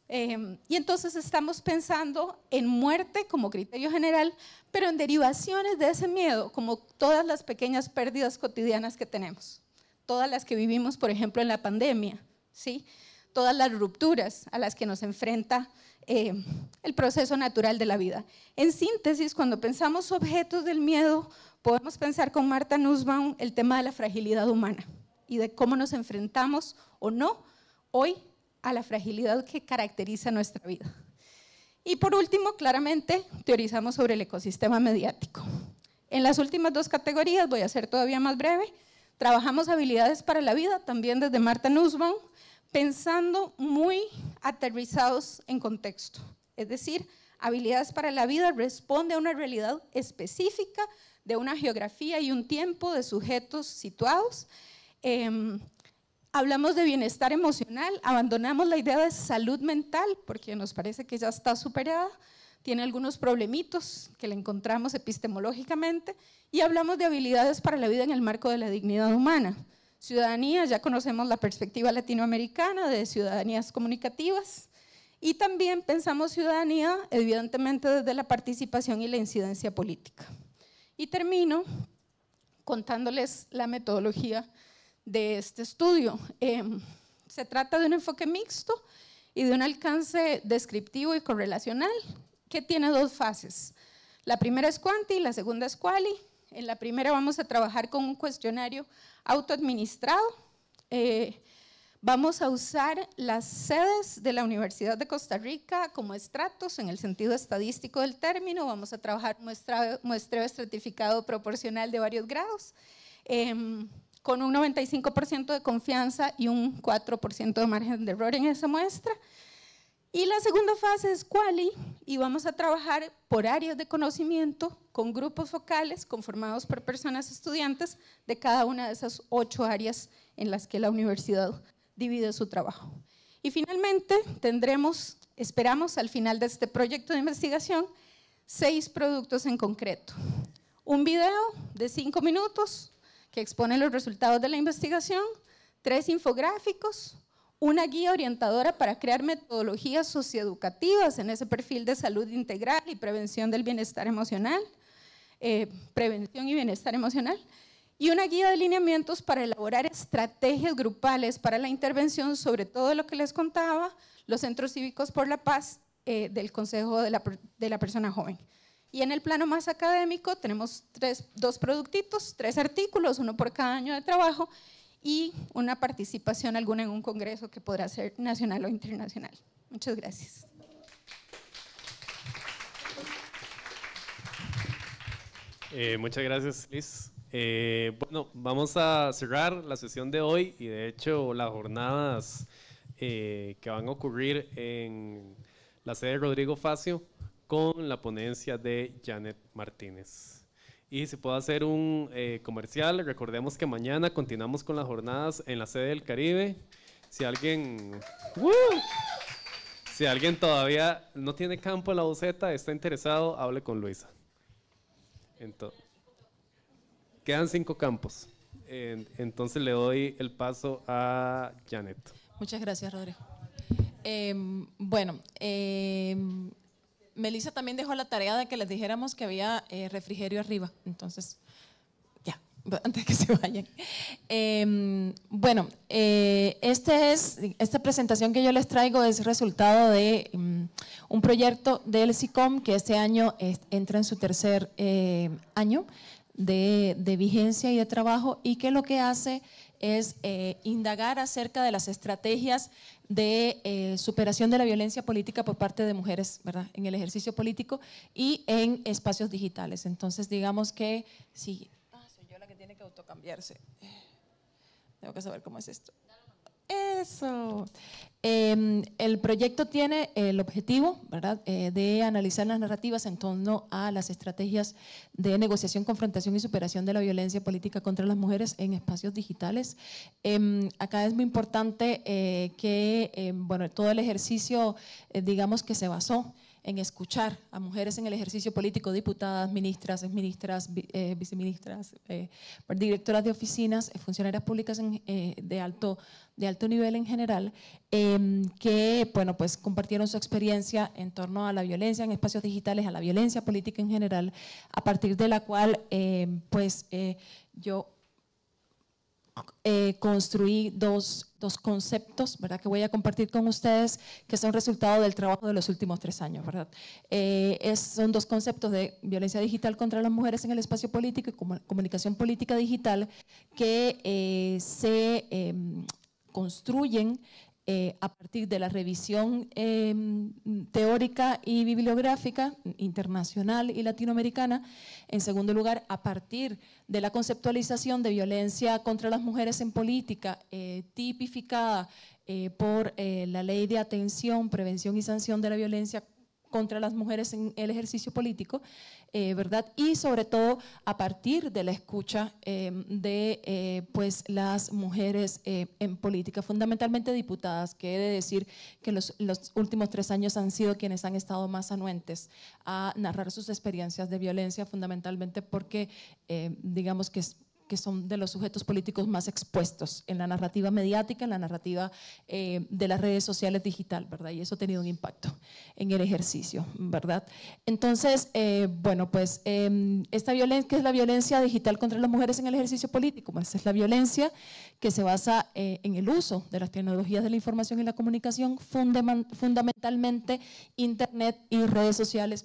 Y entonces estamos pensando en muerte como criterio general, pero en derivaciones de ese miedo, como todas las pequeñas pérdidas cotidianas que tenemos, todas las que vivimos, por ejemplo, en la pandemia, ¿sí? Todas las rupturas a las que nos enfrenta el proceso natural de la vida. En síntesis, cuando pensamos objetos del miedo, podemos pensar con Martha Nussbaum el tema de la fragilidad humana y de cómo nos enfrentamos o no hoy a la fragilidad que caracteriza nuestra vida. Y por último, claramente, teorizamos sobre el ecosistema mediático. En las últimas dos categorías, voy a ser todavía más breve, trabajamos habilidades para la vida, también desde Martha Nussbaum, pensando muy aterrizados en contexto. Es decir, habilidades para la vida responde a una realidad específica de una geografía y un tiempo de sujetos situados. Hablamos de bienestar emocional, abandonamos la idea de salud mental porque nos parece que ya está superada, tiene algunos problemitos que le encontramos epistemológicamente, y hablamos de habilidades para la vida en el marco de la dignidad humana. Ciudadanía, ya conocemos la perspectiva latinoamericana de ciudadanías comunicativas, y también pensamos ciudadanía evidentemente desde la participación y la incidencia política. Y termino contándoles la metodología de este estudio. Se trata de un enfoque mixto y de un alcance descriptivo y correlacional que tiene dos fases. La primera es quanti y la segunda es quali. En la primera vamos a trabajar con un cuestionario autoadministrado. Vamos a usar las sedes de la Universidad de Costa Rica como estratos en el sentido estadístico del término. Vamos a trabajar muestreo estratificado proporcional de varios grados, con un 95% de confianza y un 4% de margen de error en esa muestra. Y la segunda fase es quali, y vamos a trabajar por áreas de conocimiento con grupos focales conformados por personas estudiantes de cada una de esas 8 áreas en las que la universidad divide su trabajo. Y finalmente tendremos, esperamos al final de este proyecto de investigación, 6 productos en concreto. Un video de 5 minutos que expone los resultados de la investigación, 3 infográficos, una guía orientadora para crear metodologías socioeducativas en ese perfil de salud integral y prevención del bienestar emocional, prevención y bienestar emocional, y una guía de lineamientos para elaborar estrategias grupales para la intervención sobre todo lo que les contaba, los centros cívicos por la paz del Consejo de la Persona Joven. Y en el plano más académico tenemos 2 productitos, 3 artículos, uno por cada año de trabajo, y una participación alguna en un congreso que podrá ser nacional o internacional. Muchas gracias. Muchas gracias, Liz. Bueno, vamos a cerrar la sesión de hoy y de hecho las jornadas que van a ocurrir en la sede de Rodrigo Facio con la ponencia de Janet Martínez. Y si puedo hacer un comercial, recordemos que mañana continuamos con las jornadas en la sede del Caribe. Si alguien todavía no tiene campo en la boceta, está interesado, hable con Luisa. Entonces, quedan 5 campos. Entonces le doy el paso a Janet. Muchas gracias, Rodrigo. Melissa también dejó la tarea de que les dijéramos que había refrigerio arriba. Entonces, ya, antes que se vayan. Bueno, esta presentación que yo les traigo es resultado de un proyecto del SICOM que este año entra en su tercer año de vigencia y de trabajo, y que lo que hace es indagar acerca de las estrategias de superación de la violencia política por parte de mujeres, ¿verdad?, en el ejercicio político y en espacios digitales. Entonces, digamos que sí. Soy yo la que tiene que autocambiarse. Tengo que saber cómo es esto. Eso. El proyecto tiene el objetivo, ¿verdad?, de analizar las narrativas en torno a las estrategias de negociación, confrontación y superación de la violencia política contra las mujeres en espacios digitales. Acá es muy importante que bueno, todo el ejercicio, digamos que se basó en escuchar a mujeres en el ejercicio político, diputadas, ministras, exministras, viceministras, directoras de oficinas, funcionarias públicas de alto nivel en general, que bueno, pues compartieron su experiencia en torno a la violencia en espacios digitales, a la violencia política en general, a partir de la cual yo construí dos conceptos, ¿verdad?, que voy a compartir con ustedes, que son resultado del trabajo de los últimos 3 años, ¿verdad? Son 2 conceptos de violencia digital contra las mujeres en el espacio político y comunicación política digital que se construyen a partir de la revisión teórica y bibliográfica internacional y latinoamericana. En segundo lugar, a partir de la conceptualización de violencia contra las mujeres en política, tipificada por la Ley de Atención, Prevención y Sanción de la Violencia contra las mujeres en el ejercicio político, ¿verdad? Y sobre todo a partir de la escucha de pues las mujeres en política, fundamentalmente diputadas, que he de decir que los últimos 3 años han sido quienes han estado más anuentes a narrar sus experiencias de violencia, fundamentalmente porque digamos que son de los sujetos políticos más expuestos en la narrativa mediática, en la narrativa de las redes sociales digital, ¿verdad? Y eso ha tenido un impacto en el ejercicio, ¿verdad? Entonces, bueno, pues esta violencia, ¿qué es la violencia digital contra las mujeres en el ejercicio político? Pues es la violencia que se basa en el uso de las tecnologías de la información y la comunicación, fundamentalmente Internet y redes sociales,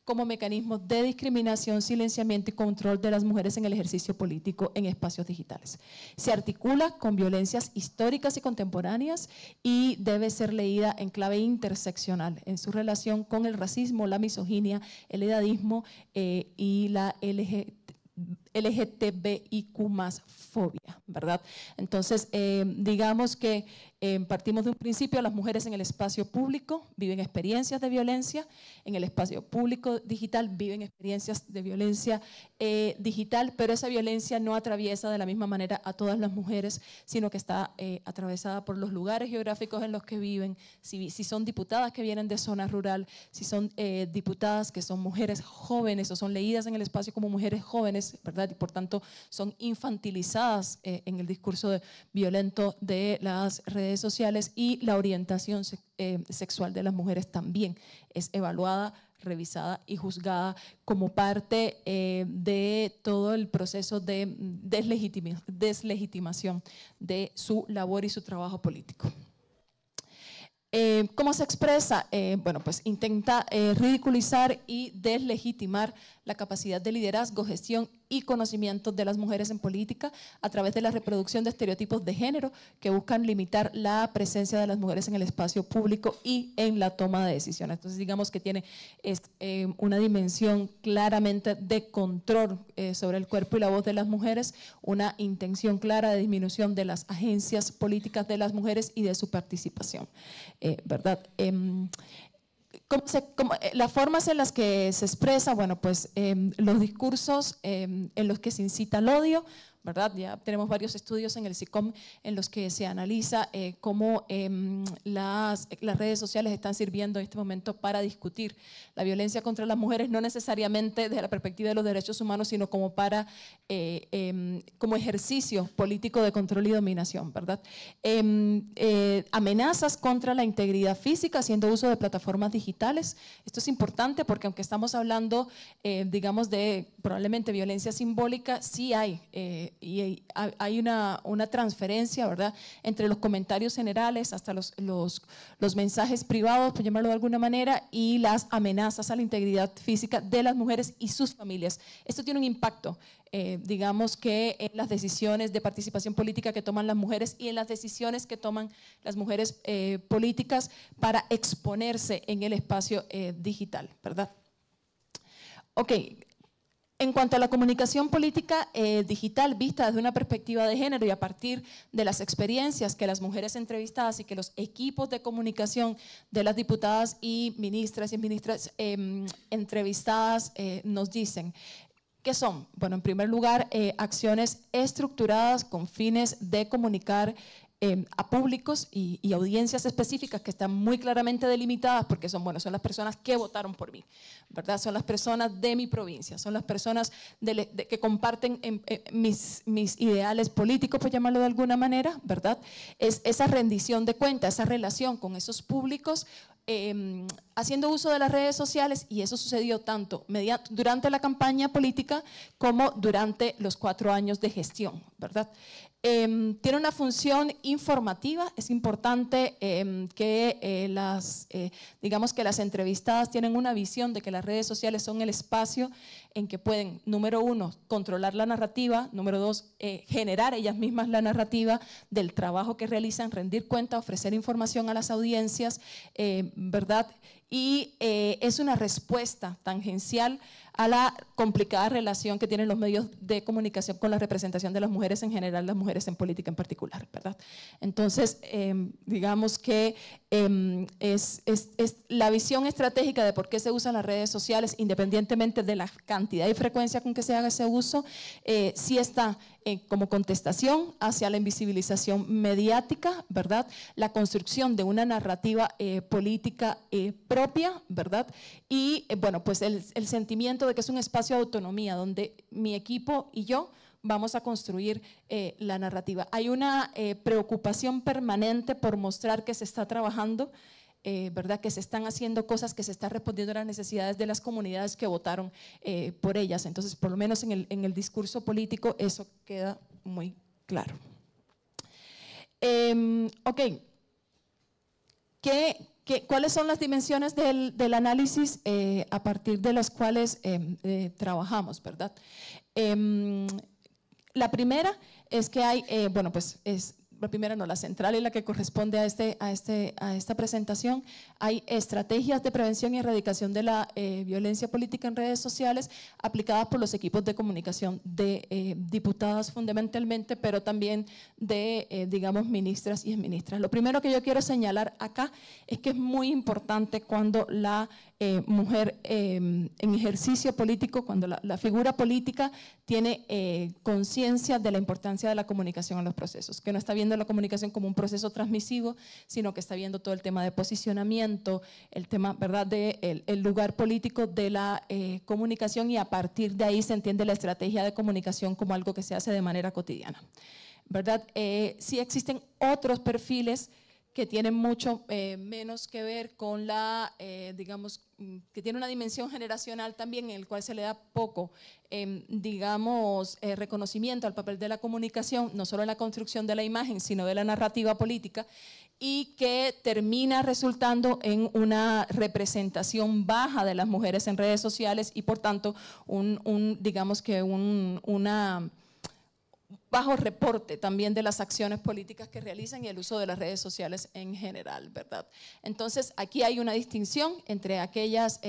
como mecanismos de discriminación, silenciamiento y control de las mujeres en el ejercicio político en espacios digitales. Se articula con violencias históricas y contemporáneas y debe ser leída en clave interseccional en su relación con el racismo, la misoginia, el edadismo y la LGTBIQ+ fobia, ¿verdad? Entonces, digamos que partimos de un principio: las mujeres en el espacio público viven experiencias de violencia, en el espacio público digital viven experiencias de violencia digital, pero esa violencia no atraviesa de la misma manera a todas las mujeres, sino que está atravesada por los lugares geográficos en los que viven, si son diputadas que vienen de zona rural, si son diputadas que son mujeres jóvenes o son leídas en el espacio como mujeres jóvenes, ¿verdad? Y por tanto son infantilizadas en el discurso violento de las redes sociales, y la orientación sexual de las mujeres también es evaluada, revisada y juzgada como parte de todo el proceso de deslegitimación de su labor y su trabajo político. ¿Cómo se expresa? Bueno, pues intenta ridiculizar y deslegitimar la capacidad de liderazgo, gestión y conocimiento de las mujeres en política a través de la reproducción de estereotipos de género que buscan limitar la presencia de las mujeres en el espacio público y en la toma de decisiones. Entonces, digamos que tiene una dimensión claramente de control sobre el cuerpo y la voz de las mujeres, una intención clara de disminución de las agencias políticas de las mujeres y de su participación, ¿verdad? Las formas en las que se expresa, bueno, pues los discursos en los que se incita al odio, ¿verdad? Ya tenemos varios estudios en el SICOM en los que se analiza cómo las redes sociales están sirviendo en este momento para discutir la violencia contra las mujeres, no necesariamente desde la perspectiva de los derechos humanos, sino como como ejercicio político de control y dominación, ¿verdad? Amenazas contra la integridad física haciendo uso de plataformas digitales. Esto es importante porque aunque estamos hablando, digamos, de probablemente violencia simbólica, sí hay, y hay una transferencia, ¿verdad?, entre los comentarios generales hasta los mensajes privados, por llamarlo de alguna manera, y las amenazas a la integridad física de las mujeres y sus familias. Esto tiene un impacto, digamos que en las decisiones de participación política que toman las mujeres y en las decisiones que toman las mujeres políticas para exponerse en el espacio digital, ¿verdad? Ok. En cuanto a la comunicación política digital vista desde una perspectiva de género y a partir de las experiencias que las mujeres entrevistadas y que los equipos de comunicación de las diputadas y ministras entrevistadas nos dicen, ¿qué son? Bueno, en primer lugar, acciones estructuradas con fines de comunicar a públicos y audiencias específicas que están muy claramente delimitadas porque son las personas que votaron por mí, ¿verdad? Son las personas de mi provincia, son las personas que comparten mis ideales políticos, por llamarlo de alguna manera, ¿verdad? Es esa rendición de cuentas, esa relación con esos públicos haciendo uso de las redes sociales, y eso sucedió tanto durante la campaña política como durante los 4 años de gestión, ¿verdad? Tiene una función informativa. Es importante que digamos que las entrevistadas tienen una visión de que las redes sociales son el espacio en que pueden, número 1, controlar la narrativa, número 2, generar ellas mismas la narrativa del trabajo que realizan, rendir cuenta, ofrecer información a las audiencias, ¿verdad? Y es una respuesta tangencial a la complicada relación que tienen los medios de comunicación con la representación de las mujeres en general, las mujeres en política en particular, ¿verdad? Entonces, digamos que es la visión estratégica de por qué se usan las redes sociales, independientemente de la cantidad y frecuencia con que se haga ese uso, sí está como contestación hacia la invisibilización mediática, ¿verdad? La construcción de una narrativa política propia, ¿verdad? Y bueno, pues el sentimiento de que es un espacio de autonomía donde mi equipo y yo vamos a construir la narrativa. Hay una preocupación permanente por mostrar que se está trabajando, ¿verdad? Que se están haciendo cosas, que se está respondiendo a las necesidades de las comunidades que votaron por ellas. Entonces, por lo menos en el discurso político eso queda muy claro. Ok. ¿Cuáles son las dimensiones del análisis a partir de las cuales trabajamos, ¿verdad? La primera es que hay, bueno, pues la primera no, la central y la que corresponde a esta presentación. Hay estrategias de prevención y erradicación de la violencia política en redes sociales aplicadas por los equipos de comunicación de diputadas fundamentalmente, pero también de, digamos, ministras y exministras. Lo primero que yo quiero señalar acá es que es muy importante cuando la mujer en ejercicio político, cuando la figura política tiene conciencia de la importancia de la comunicación en los procesos, que no está viendo la comunicación como un proceso transmisivo, sino que está viendo todo el tema de posicionamiento, el tema, ¿verdad?, de el lugar político de la comunicación, y a partir de ahí se entiende la estrategia de comunicación como algo que se hace de manera cotidiana, ¿verdad? Sí existen otros perfiles que tienen mucho menos que ver con la, digamos, que tiene una dimensión generacional también, en el cual se le da poco, digamos, reconocimiento al papel de la comunicación, no solo en la construcción de la imagen, sino de la narrativa política, y que termina resultando en una representación baja de las mujeres en redes sociales y por tanto digamos que una bajo reporte también de las acciones políticas que realizan y el uso de las redes sociales en general, ¿verdad? Entonces, aquí hay una distinción entre aquellas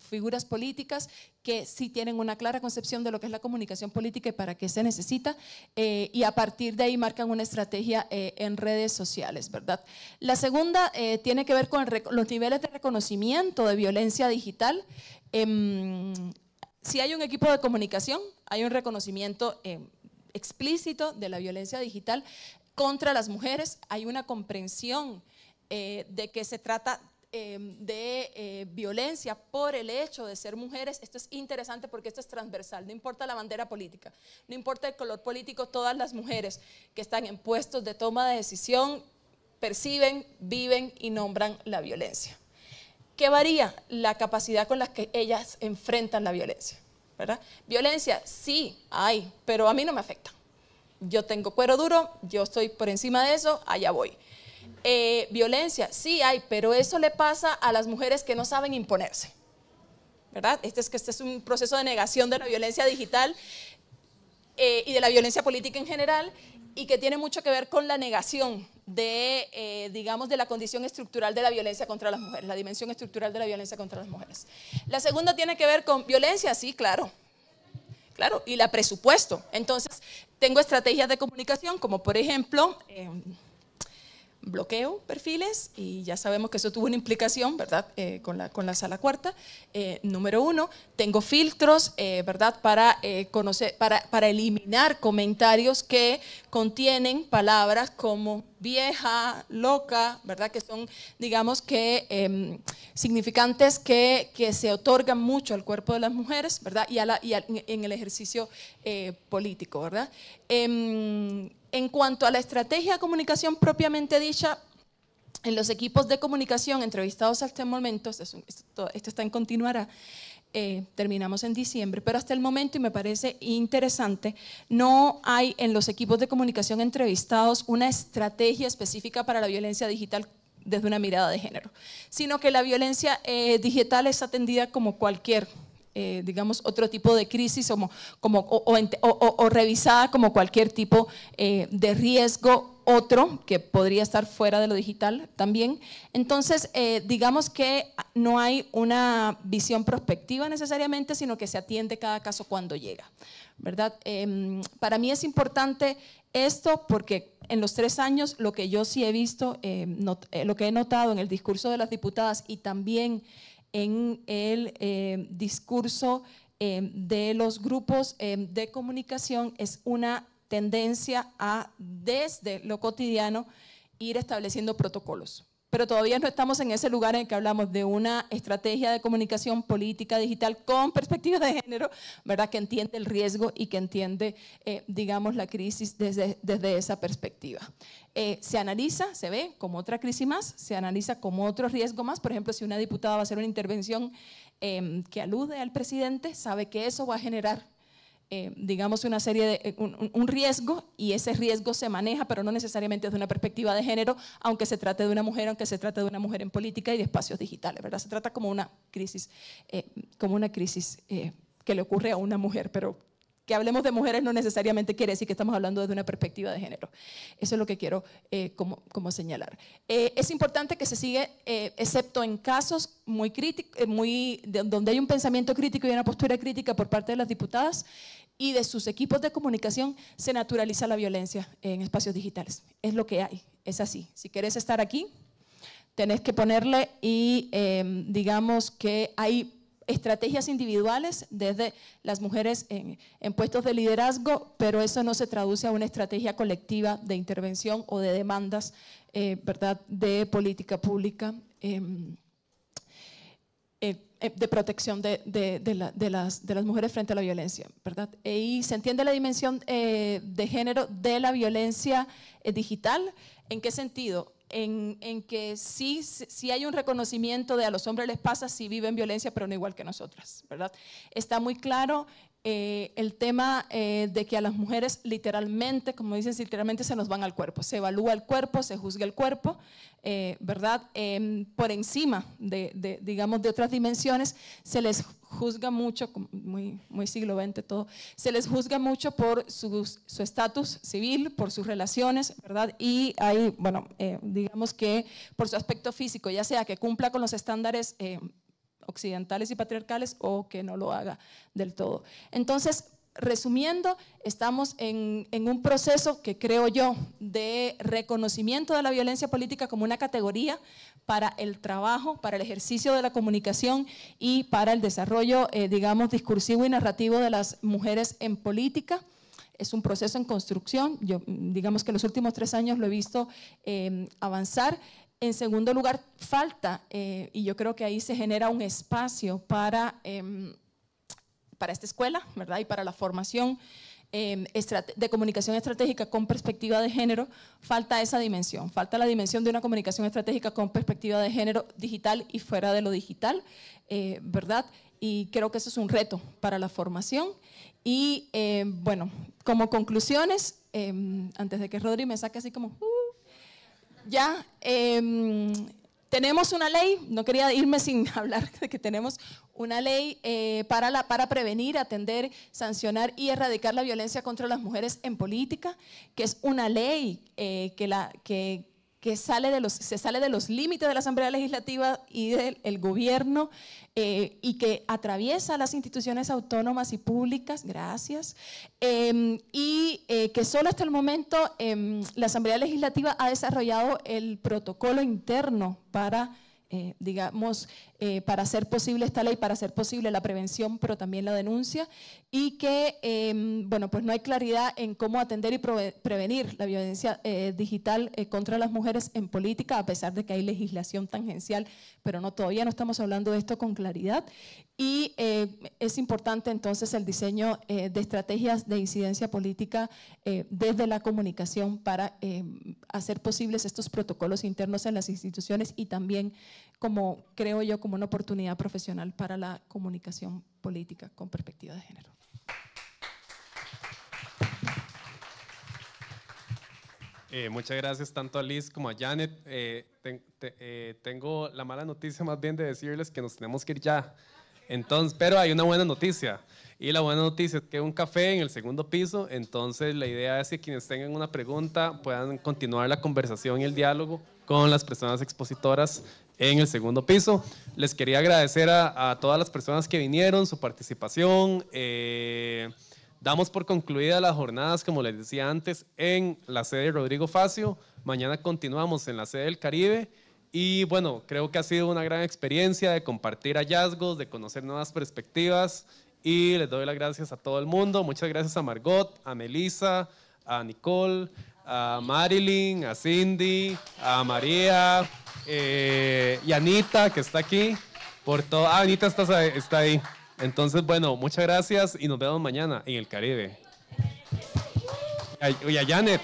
figuras políticas que sí tienen una clara concepción de lo que es la comunicación política y para qué se necesita, y a partir de ahí marcan una estrategia en redes sociales, ¿verdad? La segunda tiene que ver con los niveles de reconocimiento de violencia digital. Si hay un equipo de comunicación, hay un reconocimiento explícito de la violencia digital contra las mujeres. Hay una comprensión de que se trata de violencia por el hecho de ser mujeres. Esto es interesante porque esto es transversal, no importa la bandera política, no importa el color político, todas las mujeres que están en puestos de toma de decisión perciben, viven y nombran la violencia. ¿Qué varía? La capacidad con la que ellas enfrentan la violencia, ¿verdad? Violencia sí hay, pero a mí no me afecta. Yo tengo cuero duro, yo estoy por encima de eso, allá voy. Violencia sí hay, pero eso le pasa a las mujeres que no saben imponerse, ¿verdad? Este es un proceso de negación de la violencia digital y de la violencia política en general, y que tiene mucho que ver con la negación de, digamos, de la condición estructural de la violencia contra las mujeres, la dimensión estructural de la violencia contra las mujeres. La segunda tiene que ver con violencia, sí, claro, y la presupuesto. Entonces, tengo estrategias de comunicación como, por ejemplo, bloqueo perfiles, y ya sabemos que eso tuvo una implicación, ¿verdad? Con la sala cuarta. Número 1, tengo filtros, ¿verdad? Para eliminar comentarios que contienen palabras como vieja, loca, ¿verdad? Que son, digamos que, significantes que se otorgan mucho al cuerpo de las mujeres, ¿verdad? Y en el ejercicio político, ¿verdad? En cuanto a la estrategia de comunicación propiamente dicha, en los equipos de comunicación entrevistados hasta el momento, esto está en continuará, terminamos en diciembre, pero hasta el momento, y me parece interesante, no hay en los equipos de comunicación entrevistados una estrategia específica para la violencia digital desde una mirada de género, sino que la violencia digital es atendida como cualquier digamos, otro tipo de crisis o revisada como cualquier tipo de riesgo, otro que podría estar fuera de lo digital también. Entonces, digamos que no hay una visión prospectiva necesariamente, sino que se atiende cada caso cuando llega, ¿verdad? Para mí es importante esto porque en los 3 años lo que yo sí he visto, lo que he notado en el discurso de las diputadas y también en el discurso de los grupos de comunicación es una tendencia a, desde lo cotidiano, ir estableciendo protocolos. Pero todavía no estamos en ese lugar en el que hablamos de una estrategia de comunicación política digital con perspectiva de género, ¿verdad? Que entiende el riesgo y que entiende, digamos, la crisis desde esa perspectiva. Se analiza, se ve como otra crisis más, se analiza como otro riesgo más. Por ejemplo, si una diputada va a hacer una intervención que alude al presidente, sabe que eso va a generar digamos una serie de un riesgo, y ese riesgo se maneja, pero no necesariamente desde una perspectiva de género, aunque se trate de una mujer, en política y de espacios digitales, ¿verdad? Se trata como una crisis que le ocurre a una mujer, pero que hablemos de mujeres no necesariamente quiere decir que estamos hablando desde una perspectiva de género. Eso es lo que quiero como señalar. Es importante que se siga, excepto en casos muy críticos, donde hay un pensamiento crítico y una postura crítica por parte de las diputadas y de sus equipos de comunicación, se naturaliza la violencia en espacios digitales. Es lo que hay, es así. Si querés estar aquí, tenés que ponerle, y digamos que hay estrategias individuales desde las mujeres en puestos de liderazgo, pero eso no se traduce a una estrategia colectiva de intervención o de demandas, ¿verdad?, de política pública, de protección de las mujeres frente a la violencia, ¿verdad? Y se entiende la dimensión de género de la violencia digital. ¿En qué sentido? En que sí hay un reconocimiento de a los hombres les pasa si viven violencia, pero no igual que nosotras, ¿verdad? Está muy claro el tema de que a las mujeres literalmente, como dicen, literalmente se nos van al cuerpo, se evalúa el cuerpo, se juzga el cuerpo, ¿verdad? Por encima digamos, de otras dimensiones, se les juzga mucho, muy siglo XX todo, se les juzga mucho por su estatus civil, por sus relaciones, ¿verdad? Y hay, bueno, digamos que por su aspecto físico, ya sea que cumpla con los estándares occidentales y patriarcales o que no lo haga del todo. Entonces, resumiendo, estamos en un proceso que creo yo de reconocimiento de la violencia política como una categoría para el trabajo, para el ejercicio de la comunicación y para el desarrollo, digamos, discursivo y narrativo de las mujeres en política. es un proceso en construcción. Yo, digamos que en los últimos 3 años lo he visto avanzar. En segundo lugar, falta, y yo creo que ahí se genera un espacio para esta escuela, ¿verdad? Y para la formación de comunicación estratégica con perspectiva de género, falta esa dimensión, falta la dimensión de una comunicación estratégica con perspectiva de género digital y fuera de lo digital, ¿verdad? Y creo que eso es un reto para la formación. Y bueno, como conclusiones, antes de que Rodri me saque así como, ya, tenemos una ley, no quería irme sin hablar de que tenemos una ley para prevenir, atender, sancionar y erradicar la violencia contra las mujeres en política, que es una ley que se sale de los límites de la Asamblea Legislativa y del gobierno y que atraviesa las instituciones autónomas y públicas, gracias, y que solo hasta el momento la Asamblea Legislativa ha desarrollado el protocolo interno para digamos, para hacer posible esta ley, para hacer posible la prevención, pero también la denuncia, y que, bueno, pues no hay claridad en cómo atender y prevenir la violencia digital contra las mujeres en política, a pesar de que hay legislación tangencial, pero todavía no estamos hablando de esto con claridad. Y es importante entonces el diseño de estrategias de incidencia política desde la comunicación para hacer posibles estos protocolos internos en las instituciones y también, como creo yo, como una oportunidad profesional para la comunicación política con perspectiva de género. Muchas gracias tanto a Liz como a Janet. Tengo la mala noticia más bien de decirles que nos tenemos que ir ya. Entonces, pero hay una buena noticia, y la buena noticia es que hay un café en el segundo piso, entonces la idea es que quienes tengan una pregunta puedan continuar la conversación y el diálogo con las personas expositoras en el segundo piso. Les quería agradecer a todas las personas que vinieron, su participación. Damos por concluidas las jornadas, como les decía antes, en la sede de Rodrigo Facio. Mañana continuamos en la sede del Caribe. Y bueno, creo que ha sido una gran experiencia de compartir hallazgos, de conocer nuevas perspectivas, y les doy las gracias a todo el mundo. Muchas gracias a Margot, a Melissa, a Nicole, a Marilyn, a Cindy, a María y a Anita, que está aquí. Por todo. Anita está ahí. Entonces, bueno, muchas gracias y nos vemos mañana en el Caribe. Y a Janet.